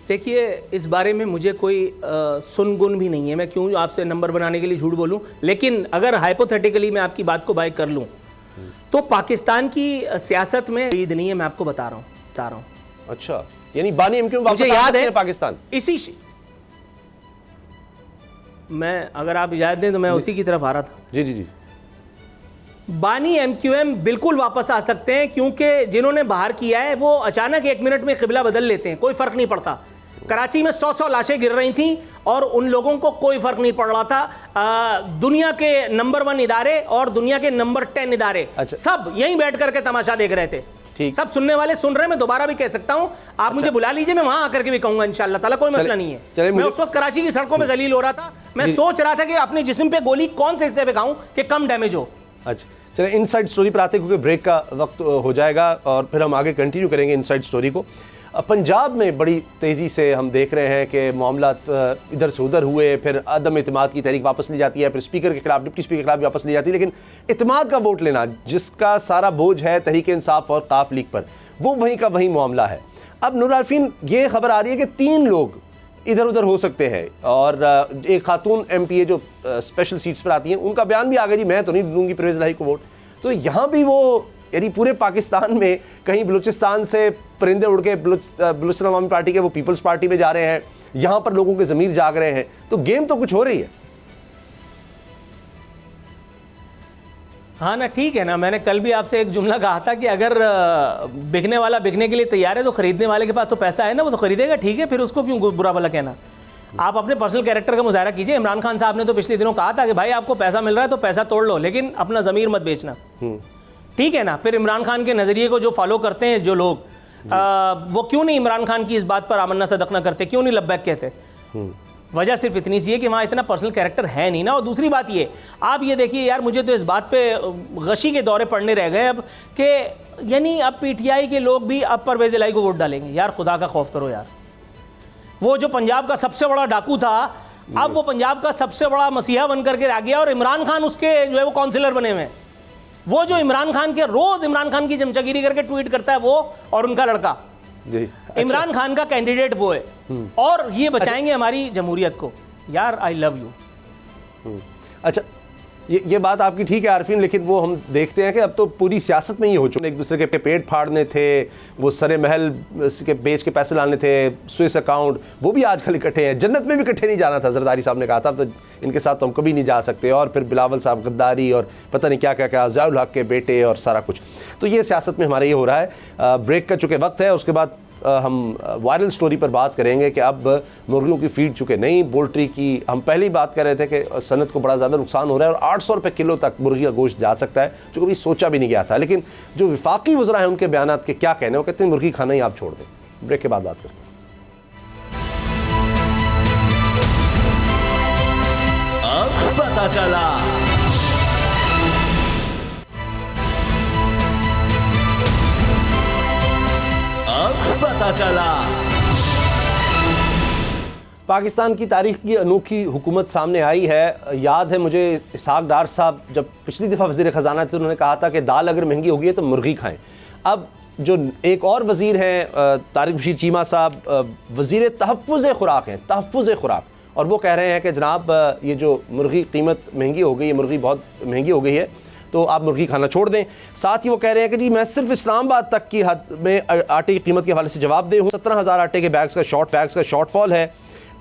देखिए, इस बारे में मुझे कोई सुनगुन भी नहीं है, मैं क्यों आपसे नंबर बनाने के लिए झूठ बोलूं, लेकिन अगर हाइपोथेटिकली मैं आपकी बात को बाय कर लूं तो पाकिस्तान की सियासत में ईद नहीं है, मैं आपको बता रहा हूं। अच्छा, यानी बानी एमक्यूएम वापस मुझे याद है पाकिस्तान मैं अगर आप इजाजत दें तो मैं उसी की तरफ आ रहा था। जी जी जी, बानी एमक्यूएम बिल्कुल वापस आ सकते हैं, क्योंकि जिन्होंने बाहर किया है वो अचानक 1 मिनट में किबला बदल लेते हैं, कोई फर्क नहीं पड़ता। कराची में 100 लाशें गिर रही थीं और उन लोगों को कोई फर्क नहीं पड़ रहा था। दुनिया के नंबर 1 इदारे और दुनिया के नंबर 10 इदारे सब यहीं बैठ करके तमाशा देख रहे थे। सब सुनने वाले सुन रहे हैं, मैं दोबारा भी कह सकता हूं, आप मुझे बुला लीजिए, मैं वहां आकर के भी कहूंगा इंशाअल्लाह ताला, कोई मसला नहीं है। मैं उस वक्त कराची की सड़कों में जलील हो रहा था, मैं सोच रहा था कि अपने जिस्म पे गोली कौन से हिस्से पे खाऊं कि कम डैमेज हो। अच्छा, चलिए इनसाइड स्टोरी पर आते हैं, क्योंकि ब्रेक का वक्त हो जाएगा और फिर हम आगे कंटिन्यू करेंगे इनसाइड स्टोरी को। पंजाब में बड़ी तेज़ी से हम देख रहे हैं कि मामला इधर से उधर हुए, फिर अदम इत्मीद की तहरीक वापस ली जाती है, फिर स्पीकर के खिलाफ, डिप्टी स्पीकर के खिलाफ वापस ली जाती है, लेकिन इत्मीद का वोट लेना जिसका सारा बोझ है तहरीक इंसाफ और काफ लीग पर, वो वहीं का वहीं मामला है। अब नूर आरफीन, ये खबर आ रही है कि 3 लोग इधर उधर हो सकते हैं, और एक खातून MPA जो स्पेशल सीट्स पर आती हैं, उनका बयान भी आ गया जी मैं तो नहीं दूंगी परवेज़ इलाही को वोट। तो यहाँ भी वो, यानी पूरे पाकिस्तान में कहीं बलूचिस्तान से परिंदे उड़ के बलूचिस्तान अवामी पार्टी के वो पीपल्स पार्टी में जा रहे हैं, यहाँ पर लोगों के ज़मीर जाग रहे हैं, तो गेम तो कुछ हो रही है। हाँ ना, ठीक है ना, मैंने कल भी आपसे एक जुमला कहा था कि अगर बिकने वाला बिकने के लिए तैयार है तो खरीदने वाले के पास तो पैसा है ना, वो तो खरीदेगा, ठीक है, फिर उसको क्यों बुरा भला कहना। आप अपने पर्सनल कैरेक्टर का मुजाहरा कीजिए। इमरान खान साहब ने तो पिछले दिनों कहा था कि भाई आपको पैसा मिल रहा है तो पैसा तोड़ लो, लेकिन अपना ज़मीर मत बेचना, ठीक है ना। फिर इमरान खान के नज़रिए को जो फॉलो करते हैं जो लोग, वो क्यों नहीं इमरान खान की इस बात पर आमन्ना सदक ना करते, क्यों नहीं लब्बैक कहते? वजह सिर्फ इतनी सी है कि वहाँ इतना पर्सनल कैरेक्टर है नहीं ना। और दूसरी बात ये, आप ये देखिए यार, मुझे तो इस बात पे गशी के दौरे पड़ने रह गए अब कि यानी अब PTI के लोग भी अब परवेज़ इलाही को वोट डालेंगे। यार खुदा का खौफ करो यार, वो जो पंजाब का सबसे बड़ा डाकू था, अब वो पंजाब का सबसे बड़ा मसीहा बन करके आ गया, और इमरान खान उसके जो है वो काउंसिलर बने हुए हैं। वो जो इमरान खान के रोज़ इमरान खान की चमचागिरी करके ट्वीट करता है, वो और उनका लड़का जी, इमरान खान का कैंडिडेट वो है, और ये बचाएंगे हमारी जमहूरियत को। यार आई लव यू, अच्छा, ये बात आपकी ठीक है आरफीन, लेकिन वो हम देखते हैं कि अब तो पूरी सियासत में ही हो चुके, एक दूसरे के पेट फाड़ने थे, वो सरे महल के बेच के पैसे लाने थे, स्विस अकाउंट, वो भी आजकल इकट्ठे हैं। जन्नत में भी इकट्ठे नहीं जाना था, जरदारी साहब ने कहा था, तो इनके साथ तो हम कभी नहीं जा सकते। और फिर बिलावल साहब गद्दारी और पता नहीं क्या क्या क्या, ज़ियाउल हक के बेटे और सारा कुछ। तो ये सियासत में हमारा ये हो रहा है। ब्रेक का चूँकि वक्त है, उसके बाद हम वायरल स्टोरी पर बात करेंगे कि अब मुर्गियों की फीड चुके नहीं, पोल्ट्री की हम पहले ही बात कर रहे थे कि सनत को बड़ा ज़्यादा नुकसान हो रहा है और 800 रुपये किलो तक मुर्गी का गोश्त जा सकता है, जो कभी सोचा भी नहीं गया था। लेकिन जो विफाकी वज़रा हैं उनके बयानात के क्या कहने, वो कहते हैं मुर्गी खाना ही आप छोड़ दें। ब्रेक के बाद बात करते हैं। अब पता चला। पता चला। पाकिस्तान की तारीख की अनोखी हुकूमत सामने आई है। याद है मुझे इसहाक डार साहब जब पिछली दफ़ा वज़ीर ख़जाना थे, उन्होंने कहा था कि दाल अगर महंगी होगी है तो मुर्गी खाएं। अब जो एक और वज़ीर हैं तारिक बशीर चीमा साहब, वज़ीर तहफ़्फ़ुज़ खुराक हैं, तहफ़्फ़ुज़ खुराक, और वो कह रहे हैं कि जनाब ये जो मुर्गी कीमत महंगी हो गई है, मुर्गी बहुत महंगी हो गई है, तो आप मुर्गी खाना छोड़ दें। साथ ही वो कह रहे हैं कि जी मैं सिर्फ इस्लामाबाद तक की हद में आटे की कीमत के हवाले से जवाब दे हूँ। 17,000 आटे के बैग्स का शॉर्टफॉल है,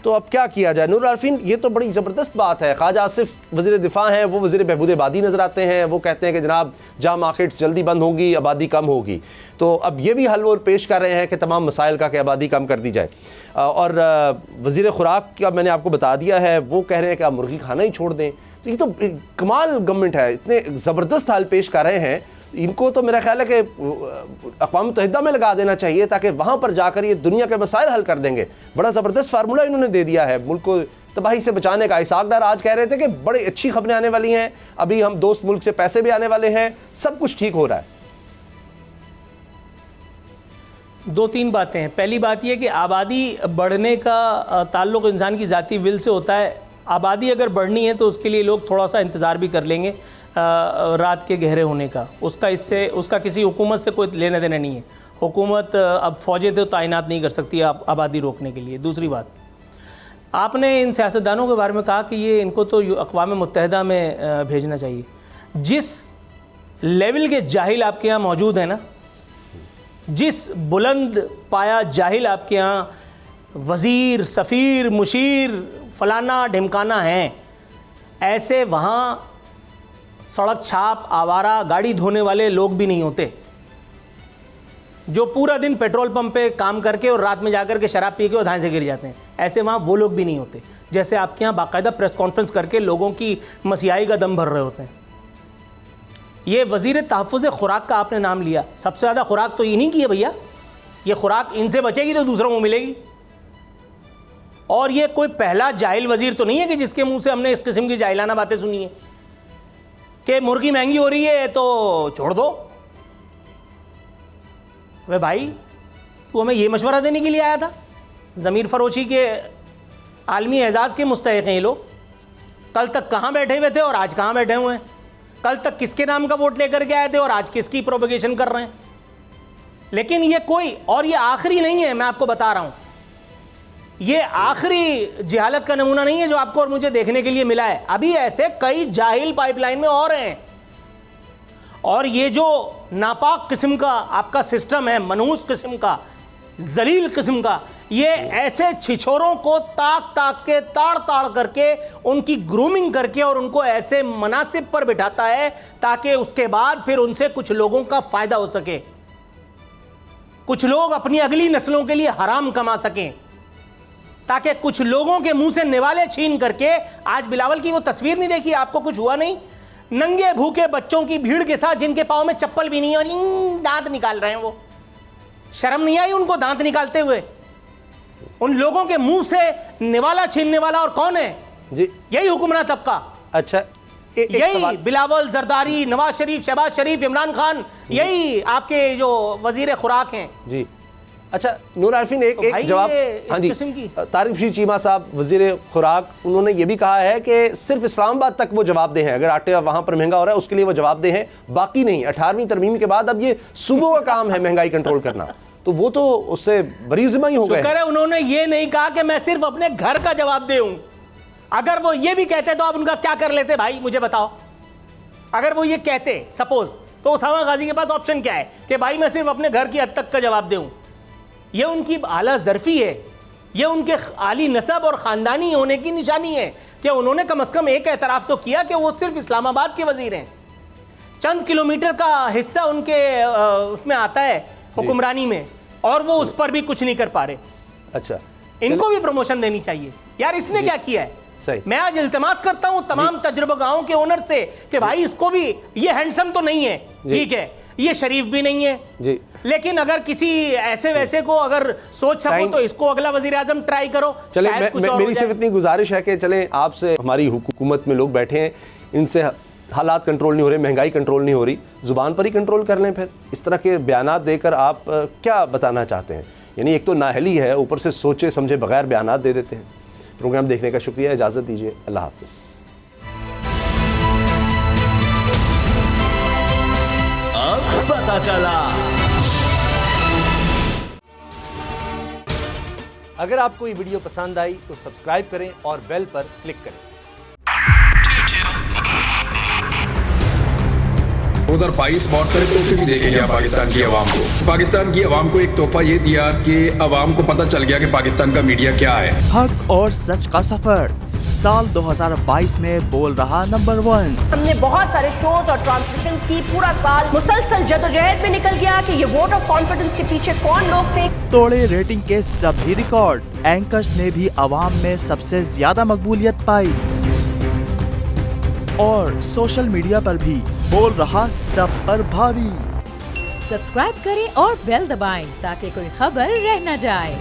तो अब क्या किया जाए। नूर आरफीन, ये तो बड़ी ज़बरदस्त बात है। ख्वाजा आसिफ वज़ीर दिफ़ा हैं, वो वज़ीर बहबूद आबादी नज़र आते हैं। वो कहते हैं कि जनाब जहाँ मार्केट्स जल्दी बंद होंगी आबादी कम होगी, तो अब ये भी हल वो पेश कर रहे हैं कि तमाम मसाइल का कि आबादी कम कर दी जाए। और वज़ीर खुराक का मैंने आपको बता दिया है, वो कह रहे हैं कि आप मुर्गी खाना ही छोड़ दें। तो ये तो कमाल गवर्नमेंट है, इतने ज़बरदस्त हल पेश कर रहे हैं। इनको तो मेरा ख्याल है कि अक़वाम मुत्तहिदा में लगा देना चाहिए, ताकि वहाँ पर जाकर ये दुनिया के मसाइल हल कर देंगे। बड़ा ज़बरदस्त फार्मूला इन्होंने दे दिया है मुल्क को तबाही से बचाने का। इसहाक डार आज कह रहे थे कि बड़ी अच्छी खबरें आने वाली हैं, अभी हम दोस्त मुल्क से पैसे भी आने वाले हैं, सब कुछ ठीक हो रहा है। दो तीन बातें हैं। पहली बात यह कि आबादी बढ़ने का ताल्लुक़ इंसान की ज़ाती विल से होता है। आबादी अगर बढ़नी है तो उसके लिए लोग थोड़ा सा इंतज़ार भी कर लेंगे रात के गहरे होने का। उसका किसी हुकूमत से कोई लेना देना नहीं है। हुकूमत अब फ़ौजें तो तैनात नहीं कर सकती आबादी रोकने के लिए। दूसरी बात, आपने इन सियासतदानों के बारे में कहा कि ये इनको तो अक़वाम मुत्तहिदा में भेजना चाहिए। जिस लेवल के जाहिल आपके यहाँ मौजूद हैं ना, जिस बुलंद पाया जाहिल आपके यहाँ वज़ीर, सफ़ीर, मुशीर, फलाना ढिमकाना हैं, ऐसे वहाँ सड़क छाप आवारा गाड़ी धोने वाले लोग भी नहीं होते, जो पूरा दिन पेट्रोल पंप पे काम करके और रात में जाकर के शराब पी के और धान से गिर जाते हैं। ऐसे वहाँ वो लोग भी नहीं होते, जैसे आपके यहाँ बाकायदा प्रेस कॉन्फ्रेंस करके लोगों की मसियाई का दम भर रहे होते हैं। ये वज़ीर तहफ़्फ़ुज़ खुराक का आपने नाम लिया, सबसे ज़्यादा खुराक तो इन्हीं की है भैया। ये खुराक इनसे बचेगी तो दूसरों को मिलेगी। और ये कोई पहला जाहिल वज़ीर तो नहीं है कि जिसके मुंह से हमने इस किस्म की जाहिलाना बातें सुनी है कि मुर्गी महंगी हो रही है तो छोड़ दो। वे भाई, तू हमें ये मशवरा देने के लिए आया था? ज़मीर फ़रोशी के आलमी एजाज़ के मुस्तहिक़ हैं ये लोग। कल तक कहाँ बैठे हुए थे और आज कहाँ बैठे हुए हैं? कल तक किसके नाम का वोट लेकर के आए थे और आज किसकी प्रोपेगेशन कर रहे हैं? लेकिन ये कोई, और ये आखिरी नहीं है, मैं आपको बता रहा हूँ, ये आखिरी जहालत का नमूना नहीं है जो आपको और मुझे देखने के लिए मिला है। अभी ऐसे कई जाहिल पाइपलाइन में और हैं। और ये जो नापाक किस्म का आपका सिस्टम है, मनहूस किस्म का, जलील किस्म का, ये ऐसे छिछोरों को ताक ताक के, ताड़ ताड़ करके, उनकी ग्रूमिंग करके और उनको ऐसे मनासिब पर बिठाता है ताकि उसके बाद फिर उनसे कुछ लोगों का फायदा हो सके, कुछ लोग अपनी अगली नस्लों के लिए हराम कमा सकें, ताकि कुछ लोगों के मुंह से निवाले छीन करके। आज बिलावल की वो तस्वीर नहीं देखी आपको? कुछ हुआ नहीं, नंगे भूखे बच्चों की भीड़ के साथ जिनके पाँव में चप्पल भी नहीं है और दांत निकाल रहे हैं। वो शर्म नहीं आई उनको दांत निकालते हुए? उन लोगों के मुंह से निवाला छीनने वाला और कौन है जी? यही हुक्मरान तबका। अच्छा, यही बिलावल, जरदारी, नवाज शरीफ, शहबाज शरीफ, इमरान खान, यही आपके जो वजीर खुराक हैं जी। अच्छा नूर आरफीन, एक जवाब। हाँ जी, तारिक बशीर चीमा साहब वज़ीर खुराक, उन्होंने ये भी कहा है कि सिर्फ इस्लामाबाद तक वो जवाबदेह हैं। अगर आटे वहाँ पर महंगा हो रहा है उसके लिए वो जवाबदेह हैं, बाकी नहीं। 18वीं तरमीम के बाद अब ये सूबों का काम है महंगाई कंट्रोल करना, तो वो तो उससे बरी ज़िम्मा ही हो गए। उन्होंने ये नहीं कहा कि मैं सिर्फ अपने घर का जवाबदेह हूँ, अगर वो ये भी कहते तो आप उनका क्या कर लेते भाई, मुझे बताओ। अगर वो ये कहते सपोज, तो उसामा गाजी के पास ऑप्शन क्या है कि भाई मैं सिर्फ अपने घर की हद तक का जवाब दूं। ये उनकी आला ज़र्फ़ी है, ये उनके आली नसब और ख़ानदानी होने की निशानी है कि उन्होंने कम से कम एक एतराफ़ तो किया कि वो सिर्फ इस्लामाबाद के वज़ीर हैं। चंद किलोमीटर का हिस्सा उनके उसमें आता है हुक्मरानी में, और वो उस पर भी कुछ नहीं कर पा रहे। अच्छा, इनको भी प्रमोशन देनी चाहिए यार। इसने क्या किया है? सही। मैं आज इल्तिमास करता हूं तमाम तजुर्बेगाओं के ओनर से कि भाई इसको भी, ये हैंडसम तो नहीं है, ठीक है, ये शरीफ भी नहीं है जी, लेकिन अगर किसी ऐसे वैसे को अगर सोच सको तो इसको अगला वजीर आजम ट्राई करो। चले मेरी सिर्फ इतनी गुजारिश है कि चले आपसे, हमारी हुकूमत में लोग बैठे हैं, इनसे हालात कंट्रोल नहीं हो रहे, महंगाई कंट्रोल नहीं हो रही, ज़ुबान पर ही कंट्रोल कर लें। फिर इस तरह के बयानात देकर आप क्या बताना चाहते हैं? यानी एक तो नाअहली है, ऊपर से सोचे समझे बगैर बयानात दे देते हैं। प्रोग्राम देखने का शुक्रिया, इजाज़त दीजिए, अल्लाह हाफ़िज़। अब पता चला। अगर आपको ये वीडियो पसंद आई तो सब्सक्राइब करें और बेल पर क्लिक करें। 2022 बहुत सारे तोहफे भी देके गया पाकिस्तान की आवाम को। पाकिस्तान की आवाम को एक तोहफा ये दिया कि आवाम को पता चल गया कि पाकिस्तान का मीडिया क्या है। हक और सच का सफर साल 2022 में बोल रहा नंबर 1। हमने बहुत सारे शोज और ट्रांसमिशंस की, पूरा साल मुसलसल जदोजहद में निकल गया कि ये वोट ऑफ कॉन्फिडेंस के पीछे कौन लोग थे। तोड़े रेटिंग के सभी रिकॉर्ड, एंकर्स ने भी आवाम में सबसे ज्यादा मकबूलियत पाई और सोशल मीडिया पर भी बोल रहा सब पर भारी। सब्सक्राइब करें और बेल दबाएं ताकि कोई खबर रह न जाए।